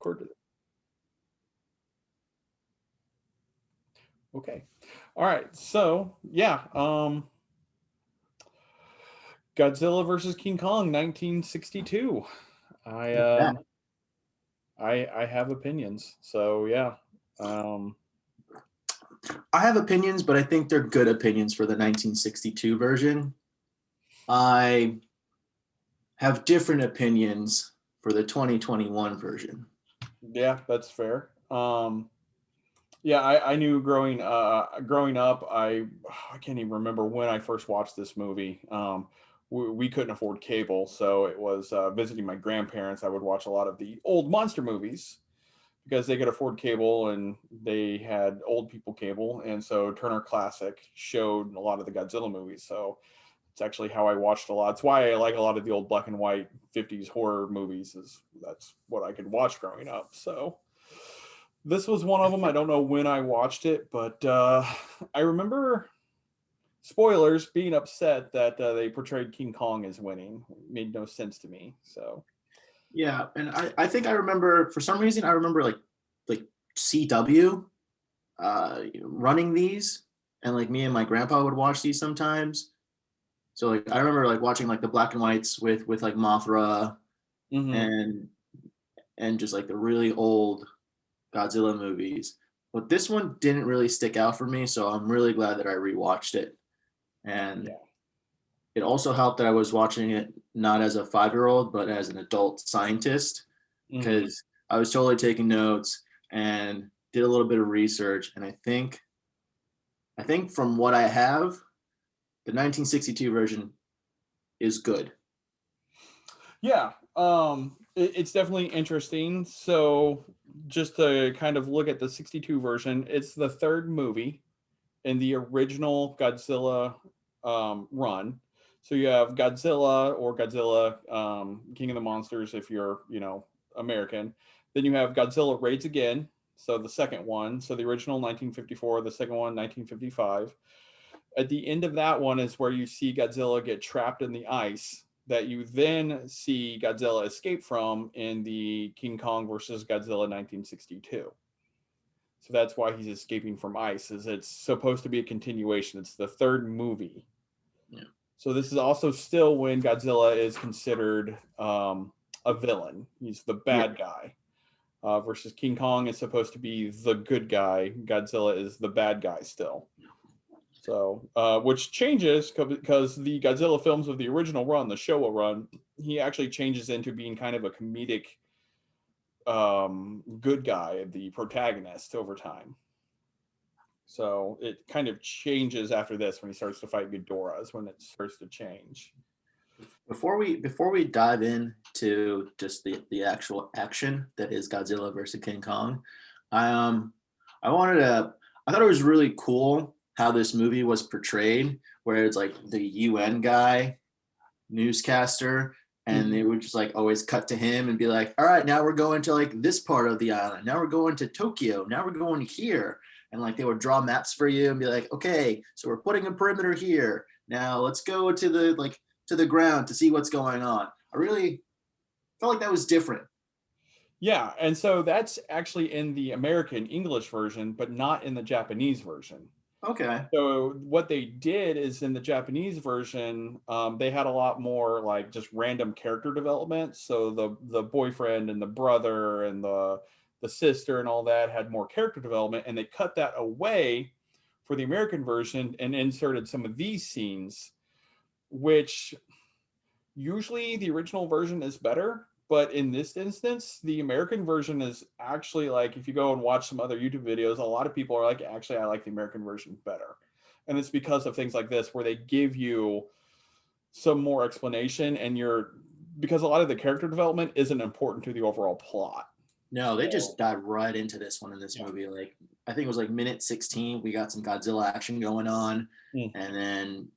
Recorded. Okay. All right. So yeah, Godzilla versus King Kong, 1962. I Yeah. um I have opinions. So yeah. Um I have opinions, but I think they're good opinions for the 1962 version. I have different opinions for the 2021 version. yeah, that's fair. Yeah, I knew growing up, I can't even remember when I first watched this movie. We couldn't afford cable, so it was visiting my grandparents. I would watch a lot of the old monster movies because they could afford cable and they had old people cable, and so Turner Classic showed a lot of the Godzilla movies. So it's actually how I watched a lot. It's why I like a lot of the old black and white 50s horror movies. Is that's what I could watch growing up. So this was one of them. I don't know when I watched it, but I remember spoilers being upset that they portrayed King Kong as winning. It made no sense to me. So Yeah, and I think I remember for some reason I remember like CW running these, and like me and my grandpa would watch these sometimes. So like I remember like watching like the black and whites with like Mothra mhm. and just like the really old Godzilla movies. But this one didn't really stick out for me, so I'm really glad that I rewatched it. And Yeah. it also helped that I was watching it not as a 5-year-old, but as an adult scientist, Mhm. because I was totally taking notes and did a little bit of research. And I think from what I have, the 1962 version is good. Yeah. It's definitely interesting. So just to kind of look at the 62 version, it's the third movie in the original Godzilla run. So you have Godzilla or Godzilla, King of the Monsters, if you're, American. Then you have Godzilla Raids Again. So the second one. So the original 1954, the second one 1955. At the end of that one is where you see Godzilla get trapped in the ice that you then see Godzilla escape from in the King Kong versus Godzilla 1962. So that's why he's escaping from ice. Is it's supposed to be a continuation. It's the third movie. Yeah. So this is also still when Godzilla is considered a villain. He's the Yeah. bad guy. Versus King Kong is supposed to be the good guy. Godzilla is the bad guy still. So, which changes because the Godzilla films of the original run, the Showa run, he actually changes into being kind of a comedic good guy, the protagonist over time. So it kind of changes after this when he starts to fight Ghidorah is when it starts to change. Before we dive into just the actual action that is Godzilla versus King Kong, I I wanted to I thought it was really cool how this movie was portrayed, where it's like the UN guy, newscaster, and they Mhm. would just like always cut to him and be like, all right, now we're going to like this part of the island. Now we're going to Tokyo. Now we're going here. And like they would draw maps for you and be like, okay, so we're putting a perimeter here. Now let's go to the ground to see what's going on. I really felt like that was different. Yeah, and so that's actually in the American English version, but not in the Japanese version. Okay. So what they did is in the Japanese version, they had a lot more like just random character development. So the boyfriend and the brother and the sister and all that had more character development, and they cut that away for the American version and inserted some of these scenes, which usually the original version is better. But in this instance, the American version is actually like if you go and watch some other YouTube videos, a lot of people are like, actually, I like the American version better. And it's because of things like this where they give you some more explanation and you're because a lot of the character development isn't important to the overall plot. No, they just So dive right into this one in this yeah. movie. Like I think it was like minute 16, we got some Godzilla action going on, Mm. and then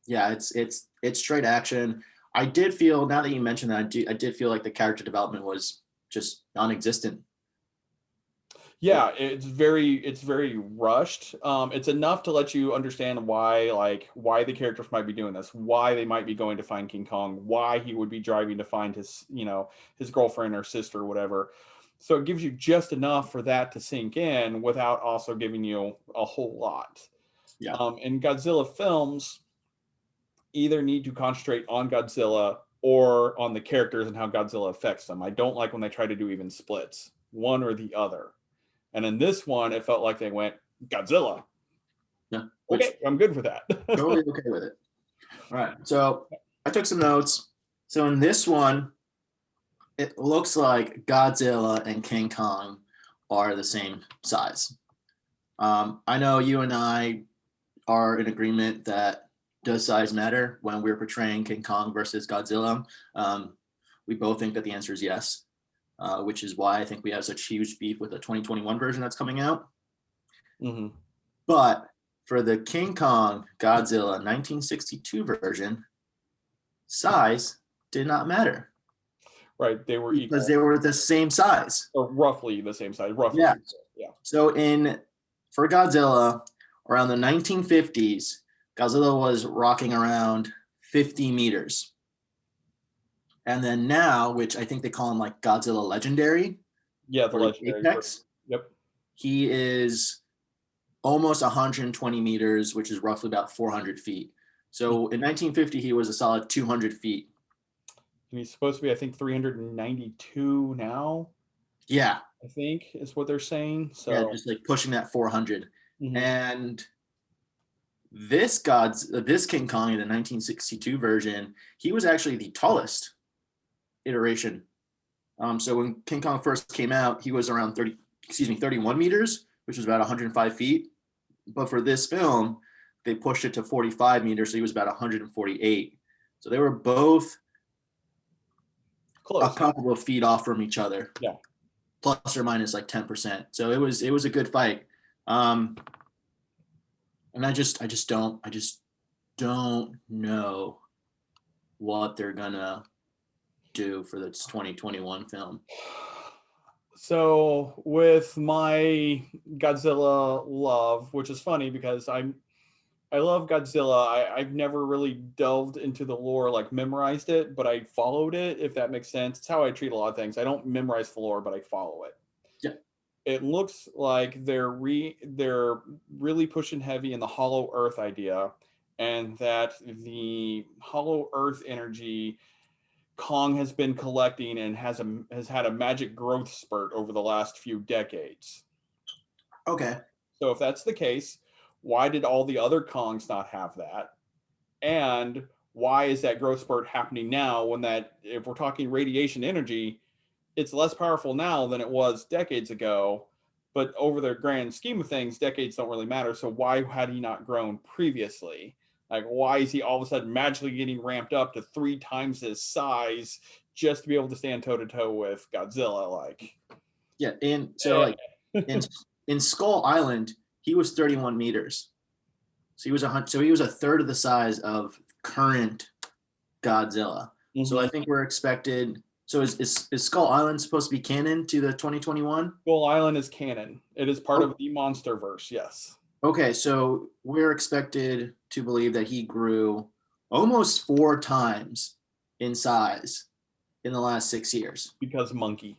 yeah, it's straight action. I did feel now that you mentioned that I did feel like the character development was just non-existent. Yeah, it's very rushed. It's enough to let you understand why the characters might be doing this, why they might be going to find King Kong, why he would be driving to find his girlfriend or sister or whatever. So it gives you just enough for that to sink in without also giving you a whole lot. Yeah. And Godzilla films either need to concentrate on Godzilla or on the characters and how Godzilla affects them. I don't like when they try to do even splits, one or the other. And in this one, it felt like they went Godzilla. Yeah. Okay, Which I'm good for that. totally okay with it. All right. So I took some notes. So in this one, it looks like Godzilla and King Kong are the same size. I know you and I are in agreement that does size matter when we're portraying King Kong versus Godzilla. We both think that the answer is yes, which is why I think we have such huge beef with the 2021 version that's coming out. Mm-hmm. But for the King Kong Godzilla 1962 version, size did not matter. Right, they were Because equal, they were the same size. or roughly the same size, roughly. Yeah. Yeah. So for Godzilla, around the 1950s, Godzilla was rocking around 50 meters. And then now, which I think they call him like Godzilla Legendary, Yeah, the or legendary Apex, version. Yep. he is almost 120 meters, which is roughly about 400 feet. So in 1950, he was a solid 200 feet. And he's supposed to be, I think, 392 now. Yeah. I think is what they're saying. So yeah, just like pushing that 400. Mhm. And this King Kong in the 1962 version, he was actually the tallest iteration. So when King Kong first came out, he was around 31 meters, which was about 105 feet. But for this film, they pushed it to 45 meters, so he was about 148. So they were both Close. a couple of feet off from each other. Yeah. Plus or minus like 10%. So it was a good fight. And I just don't know what they're gonna do for this 2021 film. So with my Godzilla love, which is funny because I love Godzilla. I've never really delved into the lore, like memorized it, but I followed it, if that makes sense. It's how I treat a lot of things. I don't memorize the lore, but I follow it. Yeah. It looks like they're really pushing heavy in the hollow earth idea, and that the hollow earth energy Kong has been collecting and has had a magic growth spurt over the last few decades. Okay. So if that's the case, why did all the other Kongs not have that? And why is that growth spurt happening now when that, if we're talking radiation energy, it's less powerful now than it was decades ago, but over the grand scheme of things, decades don't really matter. So why had he not grown previously? Like, why is he all of a sudden magically getting ramped up to 3 times his size just to be able to stand toe to toe with Godzilla? Like, yeah, and so like in Skull Island, he was 31 meters. So he was a third of the size of current Godzilla. Mm-hmm. So I think we're expected. So is Skull Island supposed to be canon to the 2021? Skull Island is canon. It is part of the Monsterverse, yes. Okay, so we're expected to believe that he grew almost 4 times in size in the last 6 years. Because monkey.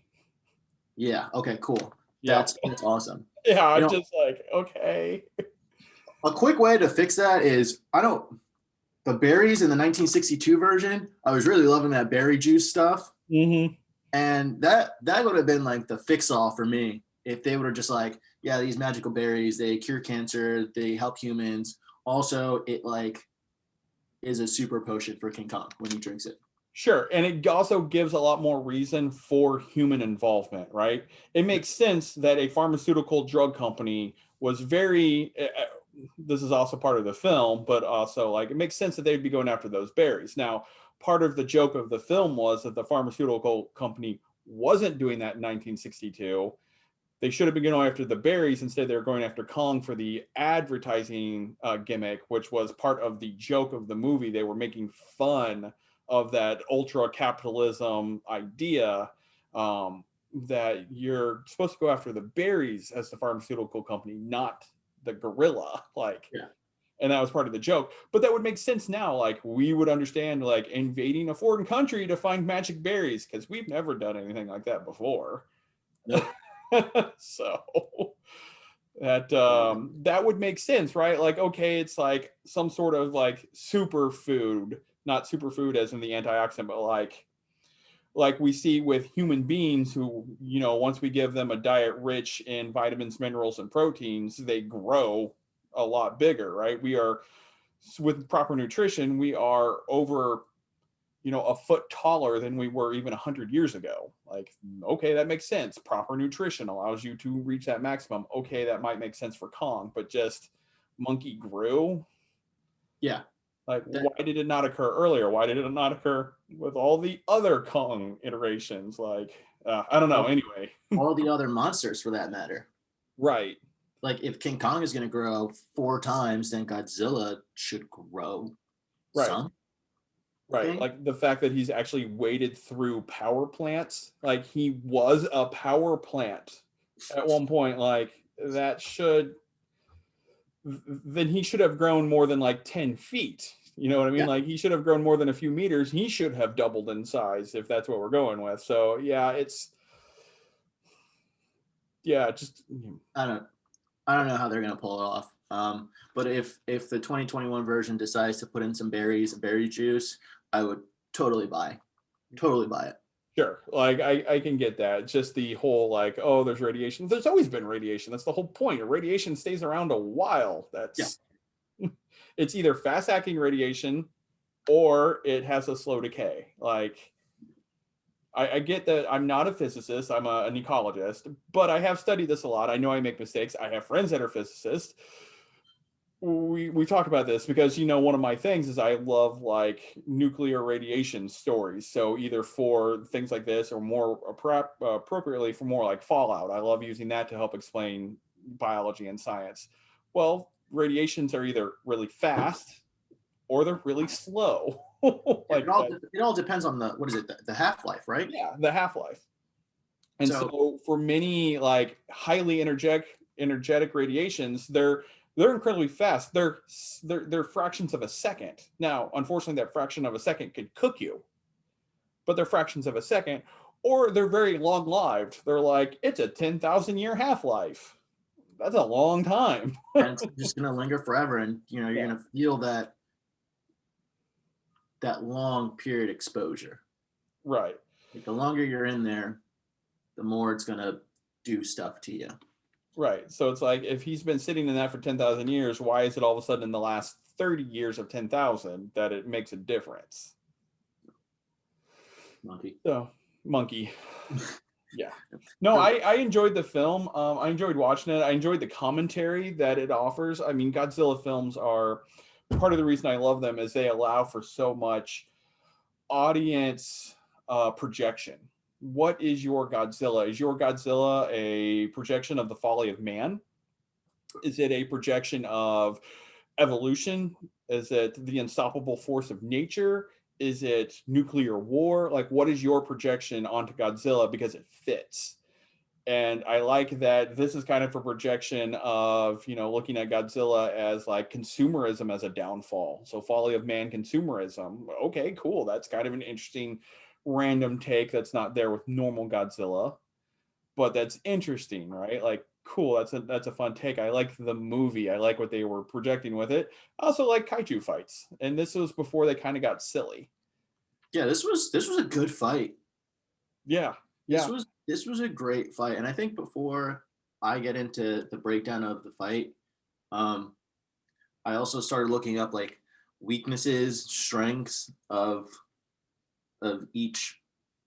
Yeah, okay, cool. Yeah. That's awesome. Yeah, I'm just like, okay. A quick way to fix that is the berries in the 1962 version, I was really loving that berry juice stuff. Mm-hmm. And that would have been like the fix-all for me if they would have just like, yeah, these magical berries, they cure cancer, they help humans. Also, it like is a super potion for King Kong when he drinks it. Sure. And it also gives a lot more reason for human involvement, right? It makes sense that a pharmaceutical drug company was very, this is also part of the film, but also like it makes sense that they'd be going after those berries. Now, part of the joke of the film was that the pharmaceutical company wasn't doing that in 1962. They should have been going after the berries. Instead, they were going after Kong for the advertising gimmick, which was part of the joke of the movie. They were making fun of that ultra capitalism idea that you're supposed to go after the berries as the pharmaceutical company, not the gorilla. Like, yeah. And that was part of the joke. But that would make sense now. Like, we would understand like invading a foreign country to find magic berries because we've never done anything like that before. Nope. So that that would make sense, right? Like, okay, it's like some sort of like superfood, not superfood as in the antioxidant, but like we see with human beings who, you know, once we give them a diet rich in vitamins, minerals, and proteins, they grow a lot bigger, right? We are, with proper nutrition, we are over, you know, a foot taller than we were even 100 years ago. Like, okay, that makes sense. Proper nutrition allows you to reach that maximum. Okay, that might make sense for Kong, but just monkey grew. Yeah. Like, That, why did it not occur earlier? Why did it not occur with all the other Kong iterations? Like, I don't know. all, Anyway, all the other monsters for that matter. right, Like if King Kong is going to grow 4 times, then Godzilla should grow right, some. I right. think. Like the fact that he's actually waded through power plants. Like he was a power plant at one point. Like that should, then he should have grown more than like 10 feet. You know what I mean? Yeah. Like he should have grown more than a few meters. He should have doubled in size if that's what we're going with. So yeah, it's, yeah, just, I don't. I don't know how they're going to pull it off. But if the 2021 version decides to put in some berries and berry juice, I would totally buy. Totally buy it. sure. Like I can get that. It's just the whole like, oh, there's radiation. There's always been radiation. That's the whole point. Radiation stays around a while. Yeah. That's, it's either fast acting radiation or it has a slow decay. Like I get that I'm not a physicist, I'm an ecologist, but I have studied this a lot. I know I make mistakes. I have friends that are physicists. We talk about this because, you know, one of my things is I love like nuclear radiation stories. So either for things like this or more appropriately for more like Fallout. I love using that to help explain biology and science. Well, radiations are either really fast or they're really slow. Like that. It all depends on the what is it the half life, right? Yeah, the half-life. And So so for many like highly energetic radiations, they're incredibly fast. They're fractions of a second. Now, unfortunately, that fraction of a second could cook you, but they're fractions of a second, or they're very long-lived. They're like, it's a 10,000-year half-life. That's a long time. and it's just gonna linger forever, and you're Yeah. gonna feel that long period exposure. Right. Like the longer you're in there, the more it's gonna do stuff to you. Right. So it's like if he's been sitting in that for 10,000 years, why is it all of a sudden in the last 30 years of 10,000 that it makes a difference? Monkey. So, monkey. Yeah. No, I enjoyed the film. I enjoyed watching it. I enjoyed the commentary that it offers. I mean, Godzilla films are part of the reason I love them is they allow for so much audience projection. What is your Godzilla? Is your Godzilla a projection of the folly of man? Is it a projection of evolution? Is it the unstoppable force of nature? Is it nuclear war? Like, what is your projection onto Godzilla because it fits? And I like that this is kind of a projection of, you know, looking at Godzilla as like consumerism as a downfall. So, folly of man consumerism. Okay, cool. That's kind of an interesting random take that's not there with normal Godzilla, but that's interesting, right? Like, cool. That's a fun take. I like the movie. I like what they were projecting with it. I also like kaiju fights, and this was before they kind of got silly. Yeah, this was a good fight. Yeah, This yeah. was this was a great fight, and I think before I get into the breakdown of the fight, um, I also started looking up like weaknesses, strengths of each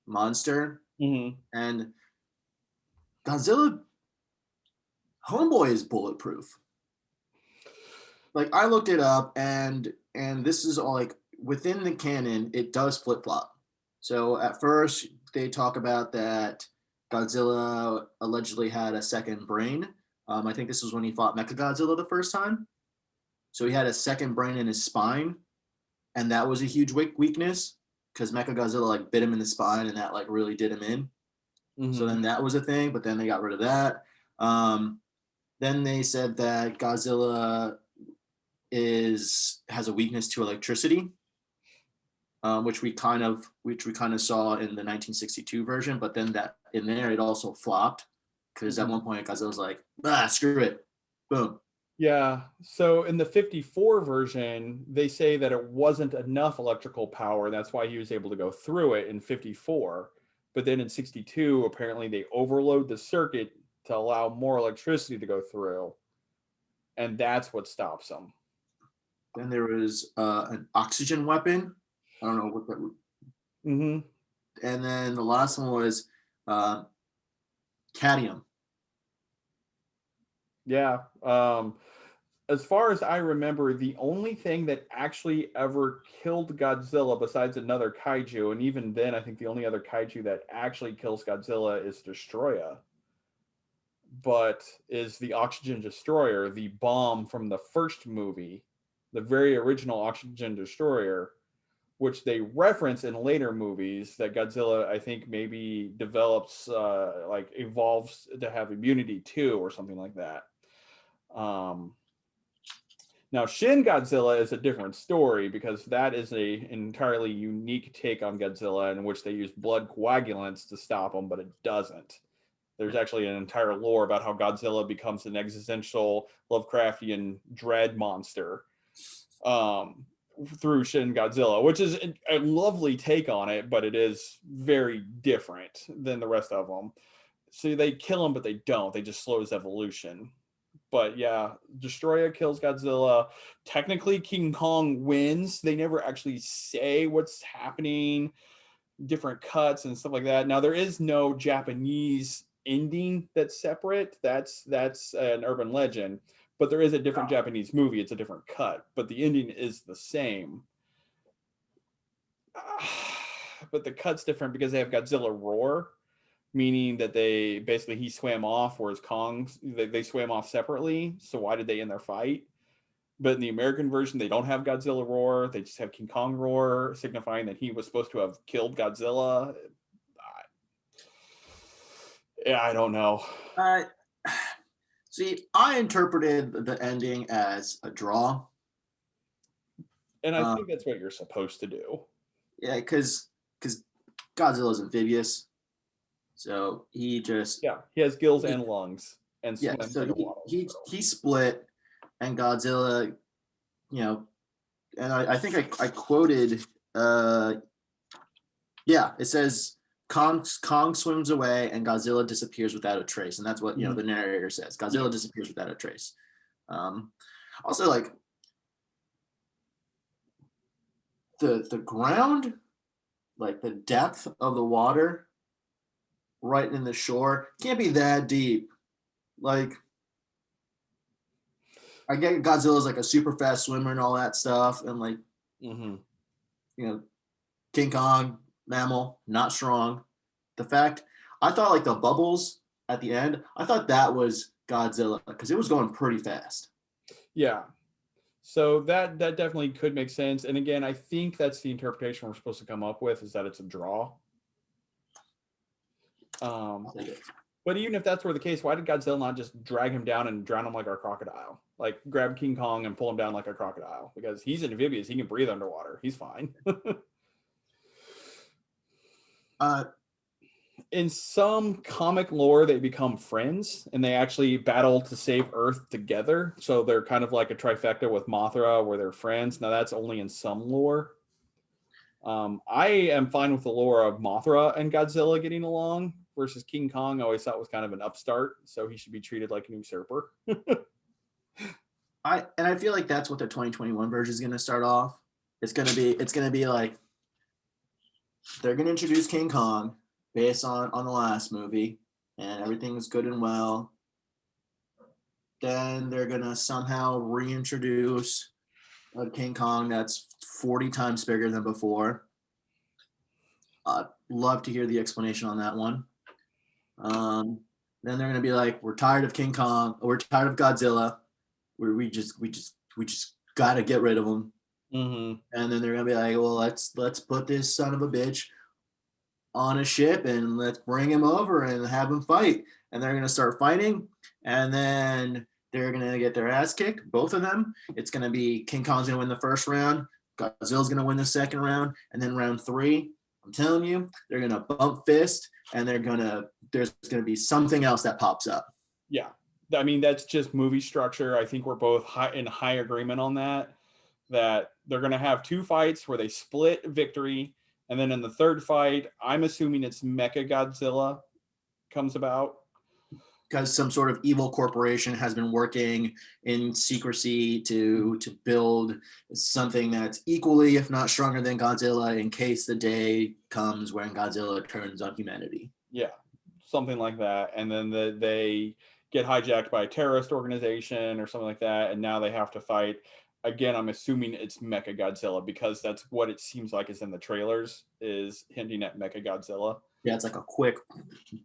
monster, Hmm. and Godzilla Homeboy is bulletproof. Like I looked it up, and this is all like within the canon, it does flip flop. So at first they talk about that Godzilla allegedly had a second brain. I think this was when he fought Mechagodzilla the first time. So he had a second brain in his spine, and that was a huge weakness because Mechagodzilla like bit him in the spine, and that like really did him in. So Hmm. then that was a thing, but then they got rid of that. Um, then they said that Godzilla is has a weakness to electricity, which we kind of saw in the 1962 version. But then that in there it also flopped. Because at Mhm. one point Godzilla's like, screw it, boom. Yeah. So in the 54 version, they say that it wasn't enough electrical power. That's why he was able to go through it in 54. But then in 62, apparently they overload the circuit to allow more electricity to go through. And that's what stops him. Then there was an oxygen weapon. I don't know what that. Hmm. And then the last one was uh, cadmium. Yeah. As far as I remember, the only thing that actually ever killed Godzilla besides another kaiju, and even then, I think the only other kaiju that actually kills Godzilla is Destroya, but is the Oxygen Destroyer, the bomb from the first movie, the very original Oxygen Destroyer, which they reference in later movies that Godzilla, I think, maybe develops, like evolves to have immunity to, or something like that. Um, Now, Shin Godzilla is a different story because that is a entirely unique take on Godzilla in which they use blood coagulants to stop him, but it doesn't. There's actually an entire lore about how Godzilla becomes an existential Lovecraftian dread monster, um, through Shin Godzilla, which is a lovely take on it, but it is very different than the rest of them. So they kill him, but they don't. They just slow his evolution. But yeah, Destroyer kills Godzilla. Technically, King Kong wins. They never actually say what's happening, different cuts and stuff like that. Now there is no Japanese ending that's separate. That's an urban legend. But there is a different Japanese movie. It's a different cut, but the ending is the same. But the cut's different because they have Godzilla roar, meaning that they basically he swam off, whereas they swam off separately. So why did they end their fight? But in the American version, they don't have Godzilla roar. They just have King Kong roar, signifying that he was supposed to have killed Godzilla. Yeah, I don't know. Uh, See, I interpreted the ending as a draw. And I Uh, think that's what you're supposed to do. yeah, because Godzilla's amphibious, so he just Yeah, he has gills he, and lungs and yeah, swims so underwater. So. he split, and Godzilla, you know, and I think I quoted, yeah, it says Kong swims away and Godzilla disappears without a trace, and that's what Mhm. the narrator says. Yeah. Godzilla disappears without a trace. Um, Also, like the ground, like the depth of the water right in the shore can't be that deep. Like I get Godzilla's like a super fast swimmer and all that stuff, and like Mm-hmm. you know King Kong mammal not strong. The fact I thought like the bubbles at the end, I thought that was Godzilla because it was going pretty fast. Yeah. So that definitely could make sense. And again, I think that's the interpretation we're supposed to come up with is that it's a draw. Um, I'll take it. but even if that's were the case, why did Godzilla not just drag him down and drown him like a crocodile? Like grab King Kong and pull him down like a crocodile? Because he's amphibious, he can breathe underwater. He's fine. Uh, In some comic lore, they become friends and they actually battle to save Earth together. So they're kind of like a trifecta with Mothra, where they're friends. Now that's only in some lore. I am fine with the lore of Mothra and Godzilla getting along versus King Kong. I always thought was kind of an upstart, so he should be treated like an usurper. I feel like that's what the 2021 version is going to start off. It's gonna be like they're going to introduce King Kong based on the last movie, and everything is good and well. Then they're going to somehow reintroduce a King Kong that's 40 times bigger than before. I'd love to hear the explanation on that one. Um, then they're gonna be like, "We're tired of King Kong. We're tired of Godzilla. We just gotta get rid of him." Mm-hmm. And then they're gonna be like, "Well, let's put this son of a bitch on a ship and let's bring him over and have him fight." And they're gonna start fighting, and then they're gonna get their ass kicked, both of them. It's gonna be King Kong's gonna win the first round, Godzilla's gonna win the second round, and then round three. I'm telling you, they're gonna bump fist, and there's gonna be something else that pops up. Yeah. I mean, that's just movie structure. I think we're both in high agreement on that. That they're going to have two fights where they split victory, and then in the third fight, I'm assuming it's Mecha Godzilla comes about. Because some sort of evil corporation has been working in secrecy to build something that's equally, if not stronger than Godzilla, in case the day comes when Godzilla turns on humanity. Yeah, something like that. And then they get hijacked by a terrorist organization or something like that, and now they have to fight. Again, I'm assuming it's Mecha Godzilla because that's what it seems like is in the trailers, is hinting at Mecha Godzilla. Yeah, it's like a quick,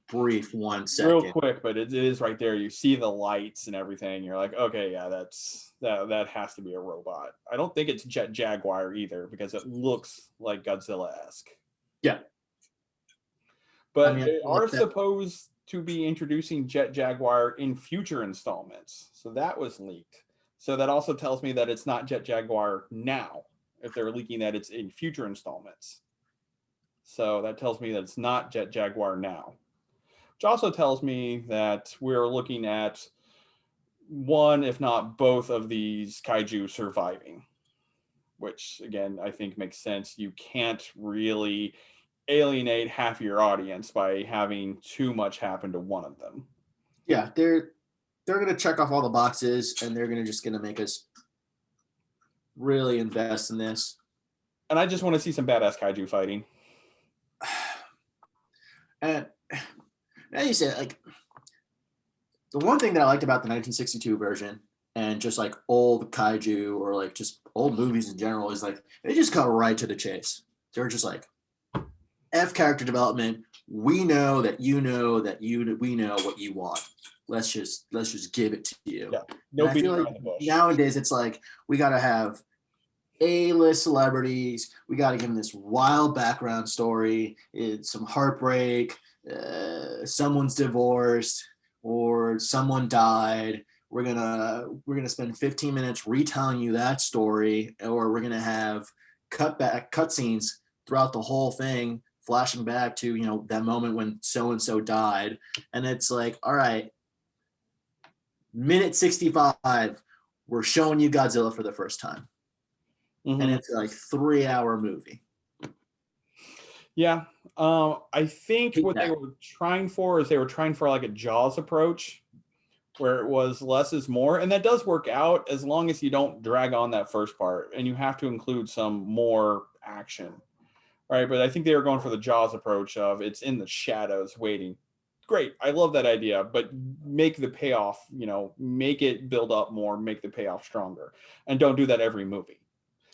brief 1 Real second. quick, but it is right there. You see the lights and everything. You're like, okay, yeah, that has to be a robot. I don't think it's Jet Jaguar either because it looks like Godzilla-esque. Yeah. But I mean, they I are like that. supposed to be introducing Jet Jaguar in future installments. So that was leaked. So that also tells me that it's not Jet Jaguar now, if they're leaking that it's in future installments. So that tells me that it's not Jet Jaguar now. Which also tells me that we're looking at one, if not both, of these kaiju surviving, which again, I think makes sense. You can't really alienate half your audience by having too much happen to one of them. Yeah, they're gonna check off all the boxes, and they're gonna make us really invest in this. And I just want to see some badass kaiju fighting. And as you said, like the one thing that I liked about the 1962 version and just like old kaiju or like just old movies in general is like they just cut right to the chase. They're just like F character development. We know that you know that we know what you want. Let's just give it to you. Yeah, And no I feel beating like around the bush. nowadays it's like we gotta have A-list celebrities. We got to give them this wild background story. It's some heartbreak. Someone's divorced or someone died. We're gonna spend 15 minutes retelling you that story, or we're gonna have cut scenes throughout the whole thing, flashing back to that moment when so and so died, and it's like, all right, minute 65, we're showing you Godzilla for the first time. And it's like 3-hour movie. Yeah. I think what they were trying for is they were trying for like a Jaws approach where it was less is more. And that does work out as long as you don't drag on that first part and you have to include some more action. Right. But I think they were going for the Jaws approach of it's in the shadows waiting. Great. I love that idea, but make the payoff, make it build up more, make the payoff stronger. And don't do that every movie.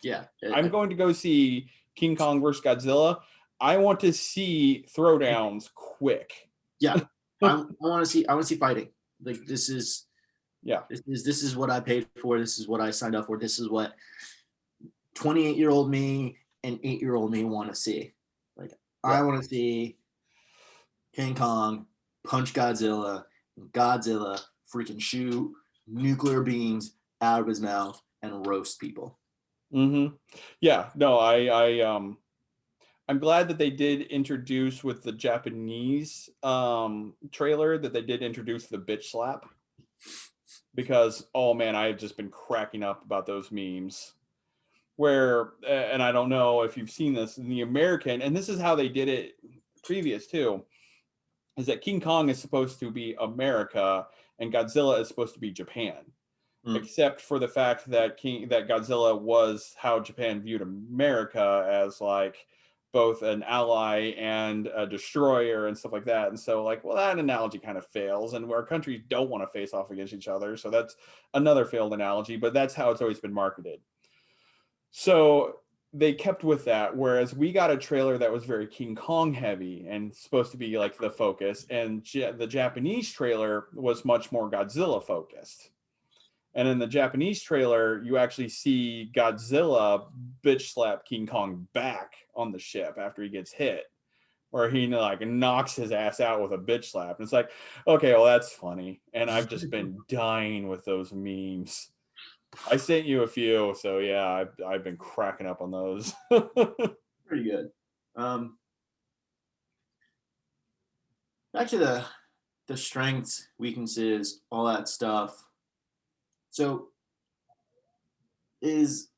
Yeah. I'm going to go see King Kong versus Godzilla. I want to see throwdowns quick. Yeah. I want to see fighting. Like this is what I paid for. This is what I signed up for. This is what 28-year-old me and 8-year-old me want to see. Like I want to see King Kong punch Godzilla, and Godzilla freaking shoot nuclear beams out of his mouth and roast people. Mm-hmm. Yeah, no, I'm glad that they did introduce with the Japanese trailer that they did introduce the bitch slap, because oh man, I've just been cracking up about those memes where, and I don't know if you've seen this in the American, and this is how they did it previous too, is that King Kong is supposed to be America and Godzilla is supposed to be Japan. Except for the fact that Godzilla was how Japan viewed America as like both an ally and a destroyer and stuff like that. And so like, well, that analogy kind of fails, and our countries don't want to face off against each other. So that's another failed analogy, but that's how it's always been marketed. So they kept with that, whereas we got a trailer that was very King Kong heavy and supposed to be like the focus, and the Japanese trailer was much more Godzilla focused. And in the Japanese trailer, you actually see Godzilla bitch slap King Kong back on the ship after he gets hit, where he like knocks his ass out with a bitch slap. And it's like, okay, well, that's funny. And I've just been dying with those memes. I sent you a few, so yeah, I've been cracking up on those. Pretty good. back to the strengths, weaknesses, all that stuff. So is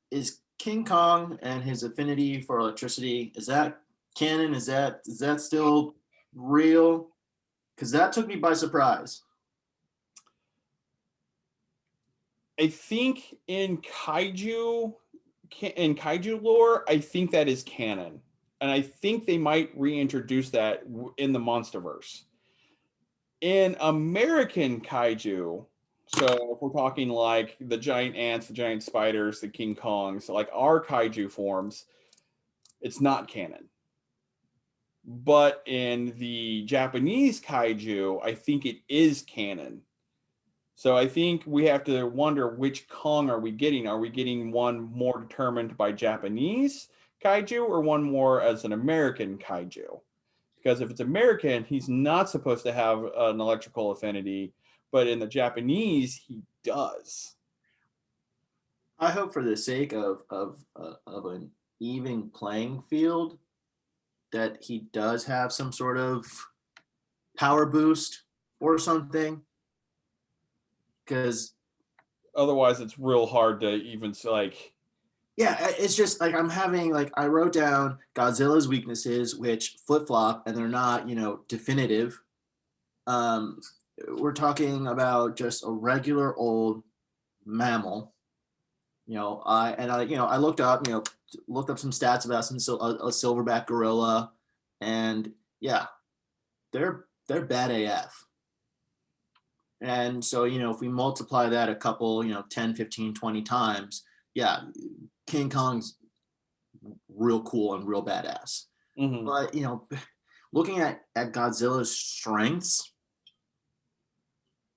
King Kong and his affinity for electricity, is that canon? Is that still real? Because that took me by surprise. I think in kaiju lore, I think that is canon, and I think they might reintroduce that in the Monsterverse. In American kaiju, so if we're talking like the giant ants, the giant spiders, the King Kongs, like our kaiju forms, it's not canon. But in the Japanese kaiju, I think it is canon. So I think we have to wonder which Kong are we getting? Are we getting one more determined by Japanese kaiju or one more as an American kaiju? Because if it's American, he's not supposed to have an electrical affinity, but in the Japanese, he does. I hope for the sake of an even playing field that he does have some sort of power boost or something. Because Otherwise, it's real hard to even like. yeah, it's just like I'm having like I wrote down Godzilla's weaknesses, which flip flop and they're not definitive. Um, we're talking about just a regular old mammal. I looked up some stats about a silverback gorilla, and yeah, they're bad AF. And so, if we multiply that a couple, 10, 15, 20 times, yeah, King Kong's real cool and real badass. Mm-hmm. But, looking at Godzilla's strengths,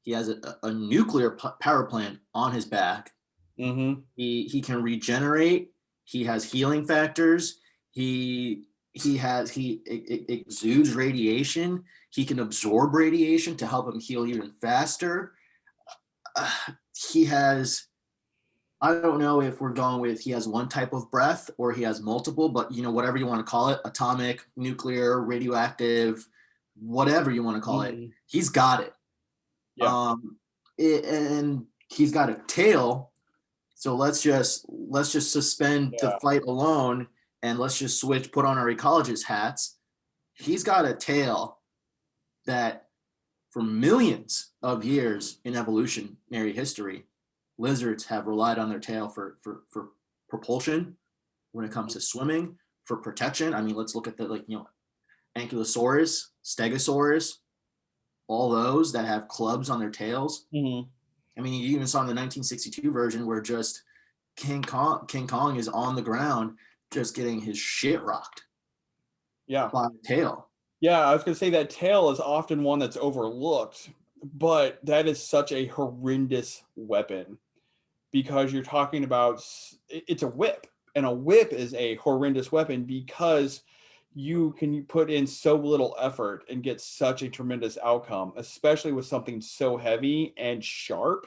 he has a nuclear power plant on his back. Mm-hmm. He can regenerate. He has healing factors. He exudes radiation. He can absorb radiation to help him heal even faster. Uh, he has, I don't know if we're going with he has one type of breath or he has multiple, but whatever you want to call it, atomic, nuclear, radioactive, whatever you want to call it, Mm-hmm. he's got it. Yeah. And he's got a tail. So let's just suspend the Yeah. fight alone and let's just put on our ecologist hats. He's got a tail that for millions of years in evolutionary history, lizards have relied on their tail for propulsion when it comes to swimming, for protection. I mean, let's look at the Ankylosaurus, Stegosaurus, all those that have clubs on their tails. Mm-hmm. I mean, you even saw in the 1962 version where just King Kong is on the ground just getting his shit rocked Yeah. by the tail. Yeah, I was going to say that tail is often one that's overlooked, but that is such a horrendous weapon because you're talking about it's a whip, and a whip is a horrendous weapon because you can put in so little effort and get such a tremendous outcome, especially with something so heavy and sharp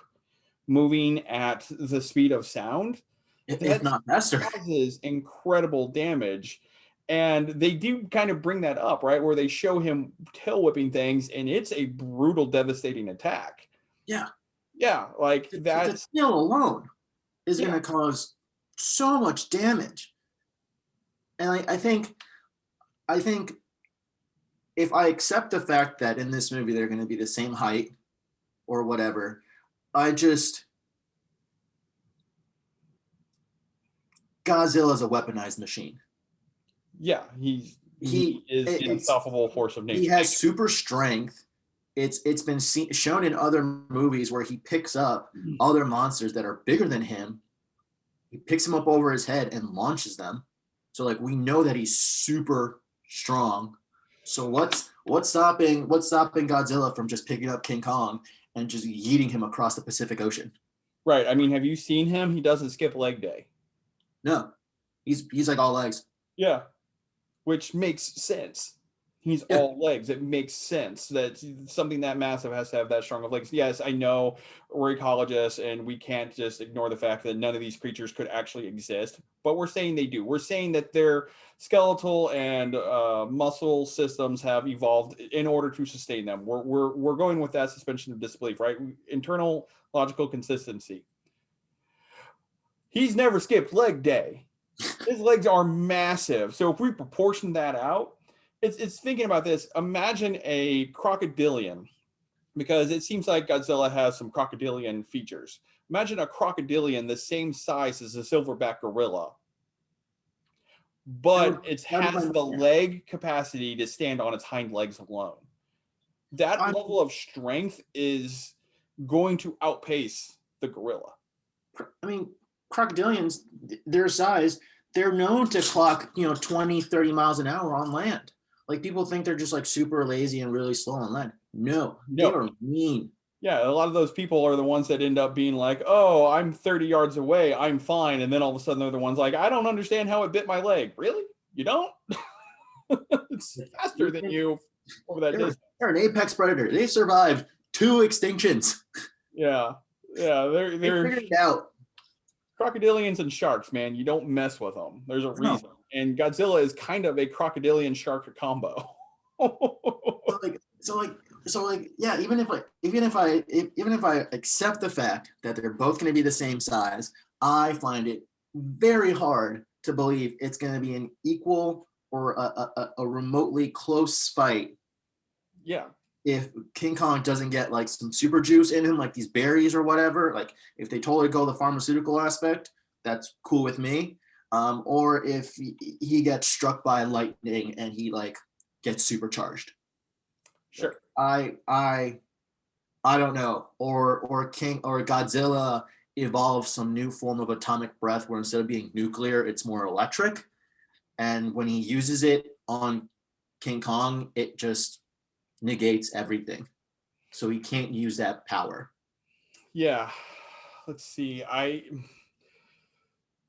moving at the speed of sound. If That not faster. causes incredible damage. And they do kind of bring that up, right? Where they show him tail whipping things, and it's a brutal, devastating attack. Yeah. Yeah, like The that's tail alone is going yeah, to cause so much damage. And I think if I accept the fact that in this movie they're going to be the same height or whatever, I just Godzilla's a weaponized machine. yeah. He is an It's unstoppable force of he nature. has super strength. It's been shown in other movies where he picks up other monsters that are bigger than him. He picks them up over his head and launches them. So like we know that he's super strong. So what's stopping Godzilla from just picking up King Kong and just yeeting him across the Pacific Ocean? Right. I mean, have you seen him? He doesn't skip leg day. No, he's like all legs. Yeah, which makes sense. He's Yeah. all legs. It makes sense that something that massive has to have that strong of legs. Yes, I know we're ecologists and we can't just ignore the fact that none of these creatures could actually exist, but we're saying they do. We're saying that their skeletal and muscle systems have evolved in order to sustain them. We're going with that suspension of disbelief, right? Internal logical consistency. He's never skipped leg day. His legs are massive. So if we proportion that out, it's thinking about this. Imagine a crocodilian, because it seems like Godzilla has some crocodilian features. Imagine a crocodilian the same size as a silverback gorilla, but it has the leg capacity to stand on its hind legs alone. That level of strength is going to outpace the gorilla. I mean, crocodilians, their size, they're known to clock, 20, 30 miles an hour on land. Like, people think they're just like super lazy and really slow on land. No, they are mean. Yeah, a lot of those people are the ones that end up being like, oh, I'm 30 yards away, I'm fine. And then all of a sudden they're the ones like, I don't understand how it bit my leg. Really? You don't? It's faster than you over that distance. They're an apex predator. They survived 2 extinctions. Yeah. They're figured it out. Crocodilians and sharks, man. You don't mess with them. There's a reason. No. And Godzilla is kind of a crocodilian shark combo. Yeah, even if I accept the fact that they're both going to be the same size, I find it very hard to believe it's going to be an equal or a remotely close fight. Yeah. If King Kong doesn't get like some super juice in him, like these berries or whatever, like if they totally go the pharmaceutical aspect, that's cool with me. Or if he gets struck by lightning and he like gets supercharged. Sure. I don't know. Or Godzilla evolves some new form of atomic breath where instead of being nuclear, it's more electric. And when he uses it on King Kong, it just negates everything. So he can't use that power. Yeah. Let's see.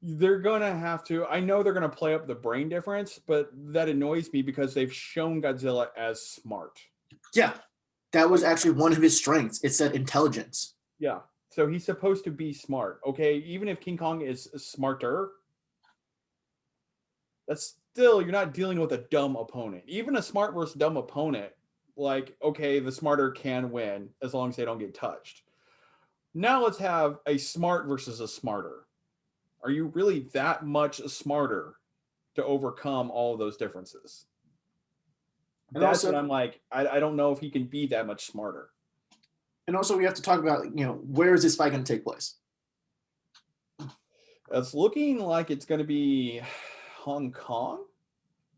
They're going to have to, I know they're going to play up the brain difference, but that annoys me because they've shown Godzilla as smart. Yeah. That was actually one of his strengths. It said intelligence. Yeah. So he's supposed to be smart. Okay. Even if King Kong is smarter, that's still, you're not dealing with a dumb opponent. Even a smart versus dumb opponent, like, okay, the smarter can win as long as they don't get touched. Now let's have a smart versus a smarter. Are you really that much smarter to overcome all of those differences? And that's what I'm like, I don't know if he can be that much smarter. And also we have to talk about, where is this fight going to take place? It's looking like it's going to be Hong Kong.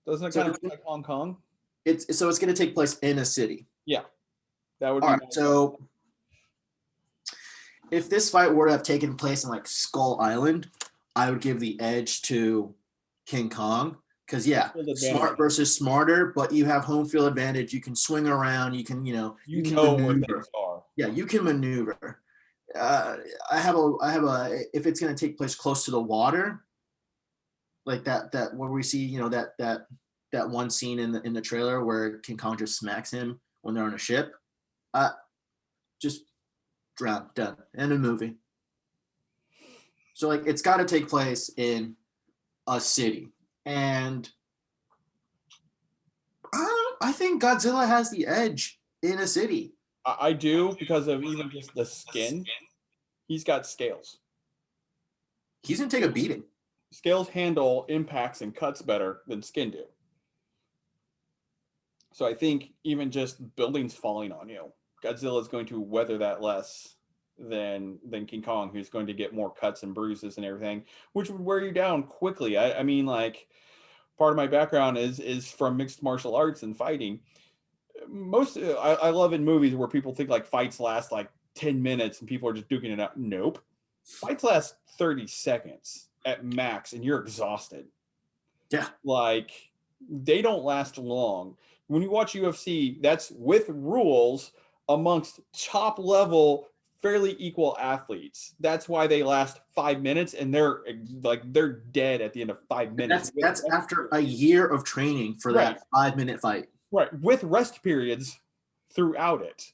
Doesn't it kind of look like Hong Kong? It's going to take place in a city. Yeah. That would be all right. So if this fight were to have taken place in like Skull Island, I would give the edge to King Kong. Because, smart versus smarter, but you have home field advantage. You can swing around. You can, you can maneuver. Where things are. Yeah, you can maneuver. I have a. If it's going to take place close to the water, like that where we see, that one scene in the trailer where King Kong just smacks him when they're on a ship, just drown, done, end of movie. So like it's got to take place in a city. And I think Godzilla has the edge in a city. I do, because of even just the skin. He's got scales. He's going to take a beating. Scales handle impacts and cuts better than skin do. So I think even just buildings falling on you, Godzilla is going to weather that less than King Kong, who's going to get more cuts and bruises and everything, which would wear you down quickly. I mean, like, part of my background is from mixed martial arts and fighting. I love in movies where people think like fights last like 10 minutes and people are just duking it out. Nope. Fights last 30 seconds at max and you're exhausted. Yeah. Like, they don't last long. When you watch UFC, that's with rules amongst top level, fairly equal athletes. That's why they last 5 minutes and they're dead at the end of 5 minutes. That's after a year of training for that 5 minute fight. right, with rest periods throughout it.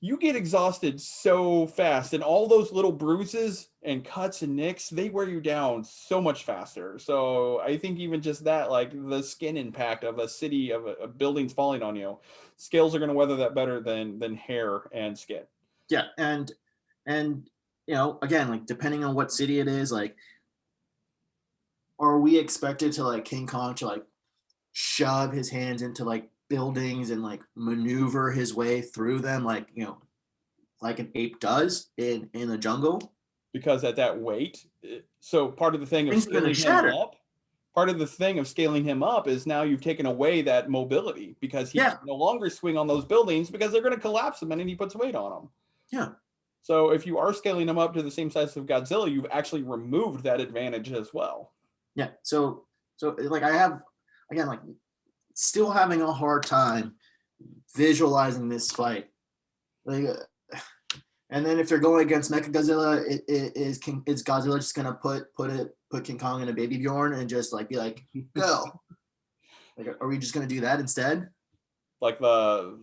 You get exhausted so fast, and all those little bruises and cuts and nicks, they wear you down so much faster. So I think even just that, like the skin impact of a city of buildings falling on you, scales are going to weather that better than hair and skin. Yeah, and again, like depending on what city it is, like, are we expected to like King Kong to like shove his hands into like buildings and like maneuver his way through them, like like an ape does in the jungle? Because at that weight, so part of the thing of Things are gonna scaling him shatter. up, part of the thing of scaling him up is now you've taken away that mobility because he Yeah, can no longer swing on those buildings because they're going to collapse him and he puts weight on them. yeah, So if you are scaling him up to the same size of Godzilla, you've actually removed that advantage as well. yeah. So like I have, again, like still having a hard time visualizing this fight. Like, and then if they're going against Mechagodzilla, is Godzilla just gonna put King Kong in a baby Bjorn and just like be like, go? Like, are we just gonna do that instead? Like the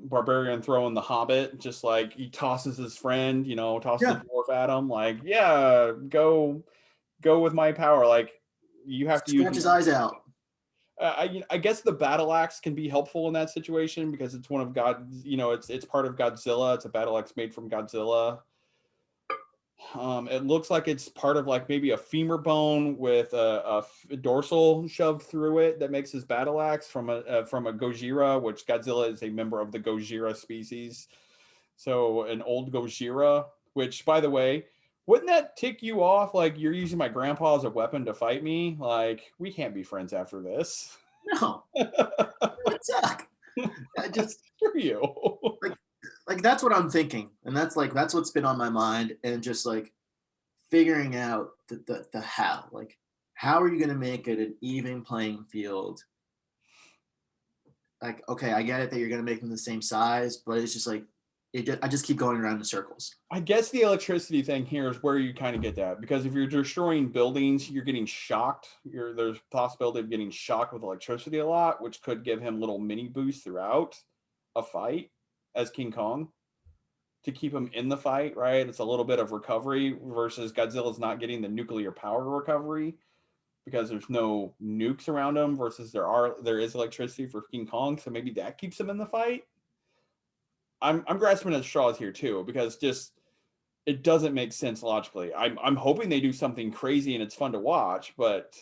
barbarian throwing the Hobbit, just like he tosses his friend, tosses the Yeah, dwarf at him, like, yeah, go with my power. Like you have to use scratch his eyes out. I guess the battle axe can be helpful in that situation because it's one of it's part of Godzilla. It's a battle axe made from Godzilla. It looks like it's part of like maybe a femur bone with a dorsal shoved through it that makes his battle axe from a Gojira, which Godzilla is a member of the Gojira species. So an old Gojira, which by the way, wouldn't that tick you off? Like you're using my grandpa as a weapon to fight me? Like we can't be friends after this. No, it would suck. I just Screw you. like that's what I'm thinking, and that's what's been on my mind, and just like figuring out the how, like how are you going to make it an even playing field? Like, okay, I get it that you're going to make them the same size, but it's just like I just keep going around in circles. I guess the electricity thing here is where you kind of get that because if you're destroying buildings, you're getting shocked. There's possibility of getting shocked with electricity a lot, which could give him little mini boosts throughout a fight as King Kong to keep him in the fight, right? It's a little bit of recovery versus Godzilla's not getting the nuclear power recovery because there's no nukes around him versus there is electricity for King Kong, so maybe that keeps him in the fight. I'm grasping at straws here too because just it doesn't make sense logically. I'm hoping they do something crazy and it's fun to watch, but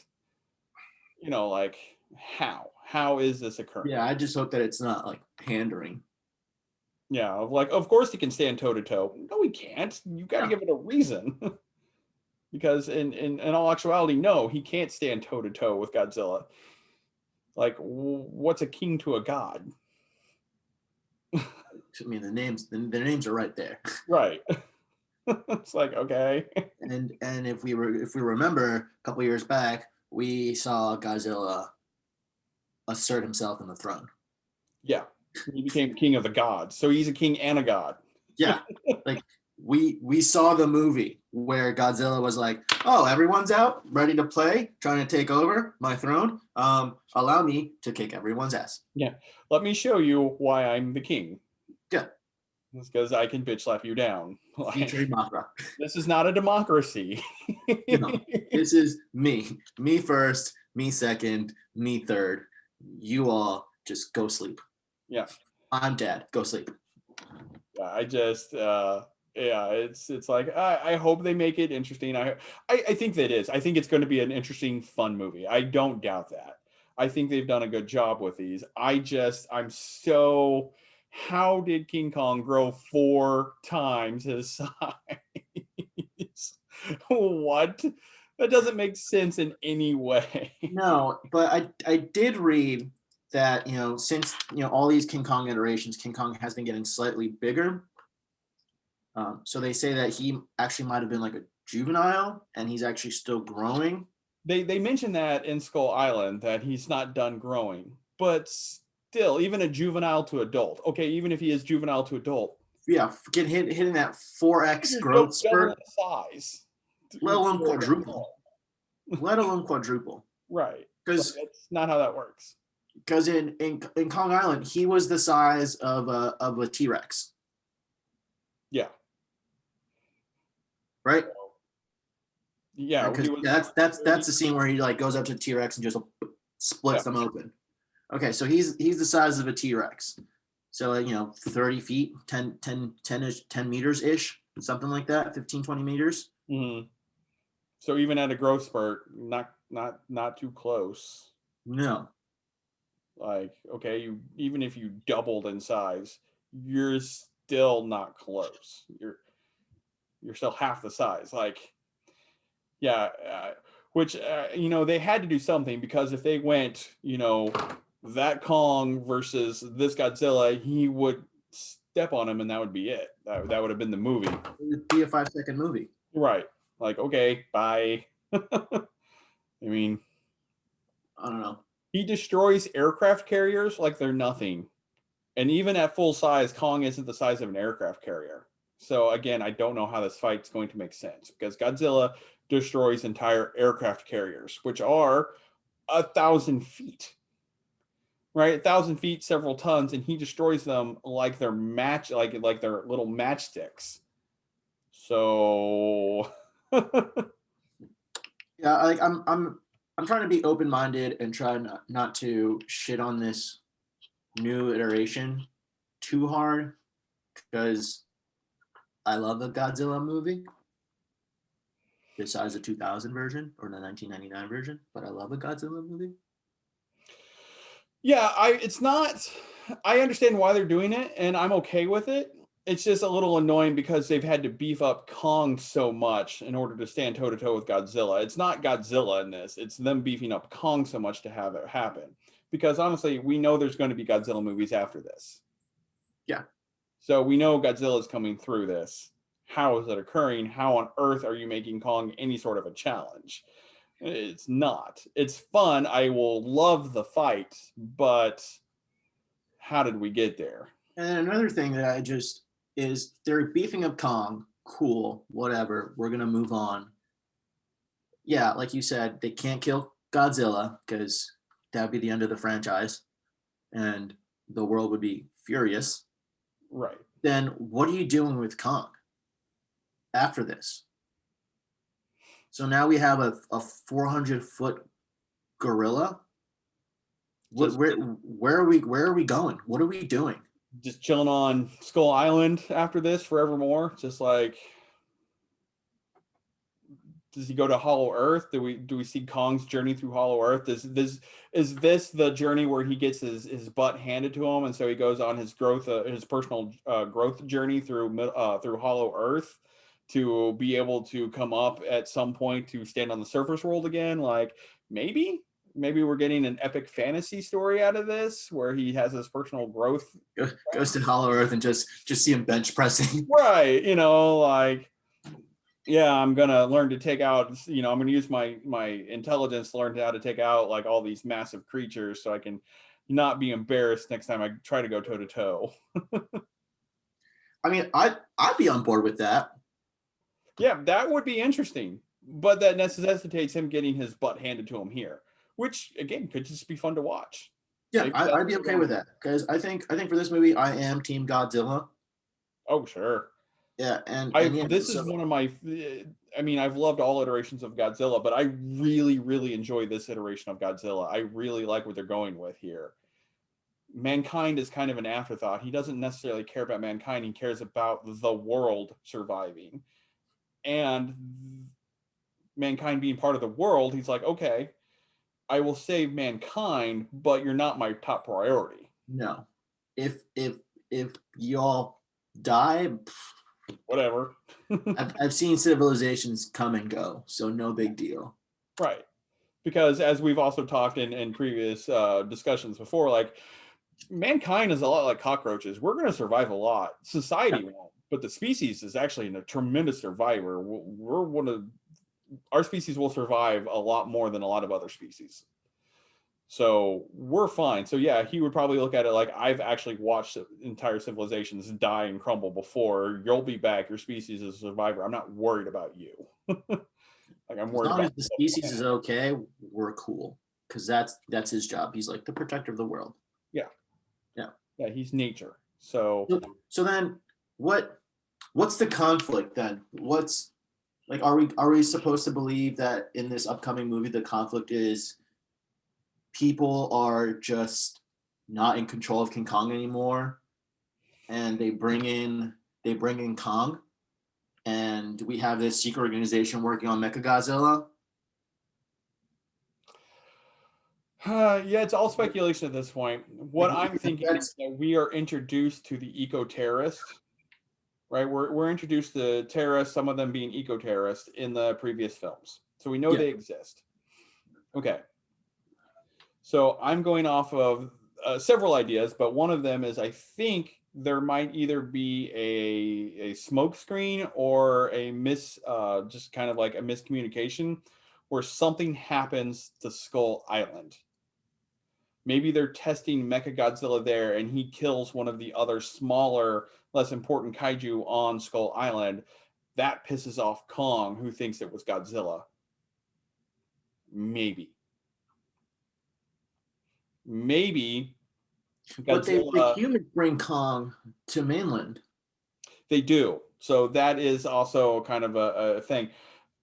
like how is this occurring? Yeah, I just hope that it's not like pandering. Yeah, like of course he can stand toe to toe. No, he can't. You got to Yeah. give it a reason. Because in all actuality, no, he can't stand toe to toe with Godzilla. Like, what's a king to a god? I mean, the names are right there. Right. It's like, okay. And if we remember a couple years back, we saw Godzilla assert himself on the throne. Yeah. He became king of the gods. So he's a king and a god. Yeah. Like we saw the movie where Godzilla was like, "Oh, everyone's out, ready to play, trying to take over my throne. Allow me to kick everyone's ass." Yeah. Let me show you why I'm the king. Yeah. It's because I can bitch slap you down. Featuring Like, Mothra. this is not a democracy. This is me. Me first, me second, me third. You all just go sleep. Yeah. I'm dad. Go sleep. Yeah, I just yeah, it's like I hope they make it interesting. I think that is. I think it's going to be an interesting, fun movie. I don't doubt that. I think they've done a good job with these. I'm so how did King Kong grow 4 times his size? What? That doesn't make sense in any way. No, but I did read that since all these King Kong iterations, King Kong has been getting slightly bigger. So they say that he actually might have been like a juvenile, and he's actually still growing. They mentioned that in Skull Island that he's not done growing, but still, even a juvenile to adult. Okay, even if he is juvenile to adult, Yeah, hitting that 4x you're growth double spurt, in size. let alone quadruple. Let alone quadruple. Right. Like Because that's not how that works. because in Kong Island, he was the size of a T-Rex, Yeah. right? Yeah, he Because was that's the scene where he like goes up to T-Rex and just splits yeah. them open. Okay, so he's the size of a T-Rex. So 30 feet, 10 meters ish, something like that, 15, 20 meters. Mm-hmm. So even at a growth spurt, not too close. No. Like, okay, you even if you doubled in size, you're still not close. You're still half the size. Like, yeah, which they had to do something, because if they went, that Kong versus this Godzilla, he would step on him, and that would be it. That would have been the movie. It would be a 5-second movie. Right. Like, okay, bye. I mean, I don't know. he destroys aircraft carriers like they're nothing. And even at full size, Kong isn't the size of an aircraft carrier. So again, I don't know how this fight's going to make sense, because Godzilla destroys entire aircraft carriers, which are 1,000 feet, right? 1,000 feet, several tons, and he destroys them like they're like they're little matchsticks. So Yeah, like I'm trying to be open-minded and try not to shit on this new iteration too hard, because I love the Godzilla movie. Besides the 2000 version or the 1999 version, but I love a Godzilla movie. yeah, it's not. I understand why they're doing it, and I'm okay with it. It's just a little annoying because they've had to beef up Kong so much in order to stand toe to toe with Godzilla. It's not Godzilla in this, it's them beefing up Kong so much to have it happen. Because honestly, we know there's going to be Godzilla movies after this. Yeah. So we know Godzilla is coming through this. How is it occurring? How on earth are you making Kong any sort of a challenge? It's not. It's fun. I will love the fight, but how did we get there? And another thing that I just is they're beefing up Kong. Cool, whatever. We're gonna move on. Yeah, like you said, they can't kill Godzilla because that would be the end of the franchise, and the world would be furious. Right. Then what are you doing with Kong after this? So now we have a 400-foot gorilla. Just Where are we going? What are we doing? just chilling on Skull Island after this forevermore. Just like, does he go to Hollow Earth? Do we see Kong's journey through Hollow Earth? Is this the journey where he gets his butt handed to him, and so he goes on his his personal growth journey through Hollow Earth to be able to come up at some point to stand on the surface world again? Like, maybe we're getting an epic fantasy story out of this where he has his personal growth. Goes to Hollow Earth and just see him bench pressing. Right, like, yeah, I'm gonna learn to take out, I'm gonna use my intelligence to learn how to take out like all these massive creatures so I can not be embarrassed next time I try to go toe to toe. I mean, I'd be on board with that. Yeah, that would be interesting, but that necessitates him getting his butt handed to him here, which again could just be fun to watch. Yeah, I'd be okay with that, because I think for this movie I am Team Godzilla. Oh, sure. Yeah, and yeah, this is one of my. I mean, I've loved all iterations of Godzilla, but I really, really enjoy this iteration of Godzilla. I really like what they're going with here. Mankind is kind of an afterthought. He doesn't necessarily care about mankind. He cares about the world surviving. And mankind being part of the world, he's like, okay, I will save mankind, but you're not my top priority. No, if y'all die, whatever. I've seen civilizations come and go, so no big deal. Right. Because as we've also talked in previous discussions before, like, mankind is a lot like cockroaches. We're going to survive a lot. Society won't, but the species is actually a tremendous survivor. We're one of our species will survive a lot more than a lot of other species. So we're fine. So yeah, he would probably look at it like, I've actually watched entire civilizations die and crumble before. You'll be back. Your species is a survivor. I'm not worried about you. Like, I'm worried As long about as the species is okay, we're cool. because that's his job. He's like the protector of the world. Yeah, Yeah. yeah, he's nature. So So then, what's the conflict then? What's like? Are we supposed to believe that in this upcoming movie the conflict is people are just not in control of King Kong anymore, and they bring in Kong, and we have this secret organization working on Mechagodzilla? yeah, it's all speculation at this point. What Like I'm thinking is that's that we are introduced to the eco-terrorists, right? We're introduced to terrorists, some of them being eco-terrorists in the previous films. So we know yeah. they exist. Okay. So I'm going off of several ideas, but one of them is I think there might either be a smoke screen or just kind of like a miscommunication where something happens to Skull Island. Maybe they're testing Mechagodzilla there and he kills one of the other smaller, less important kaiju on Skull Island. That pisses off Kong, who thinks it was Godzilla. Maybe. Maybe But the Godzilla. humans bring Kong to mainland. They do. So that is also kind of a thing.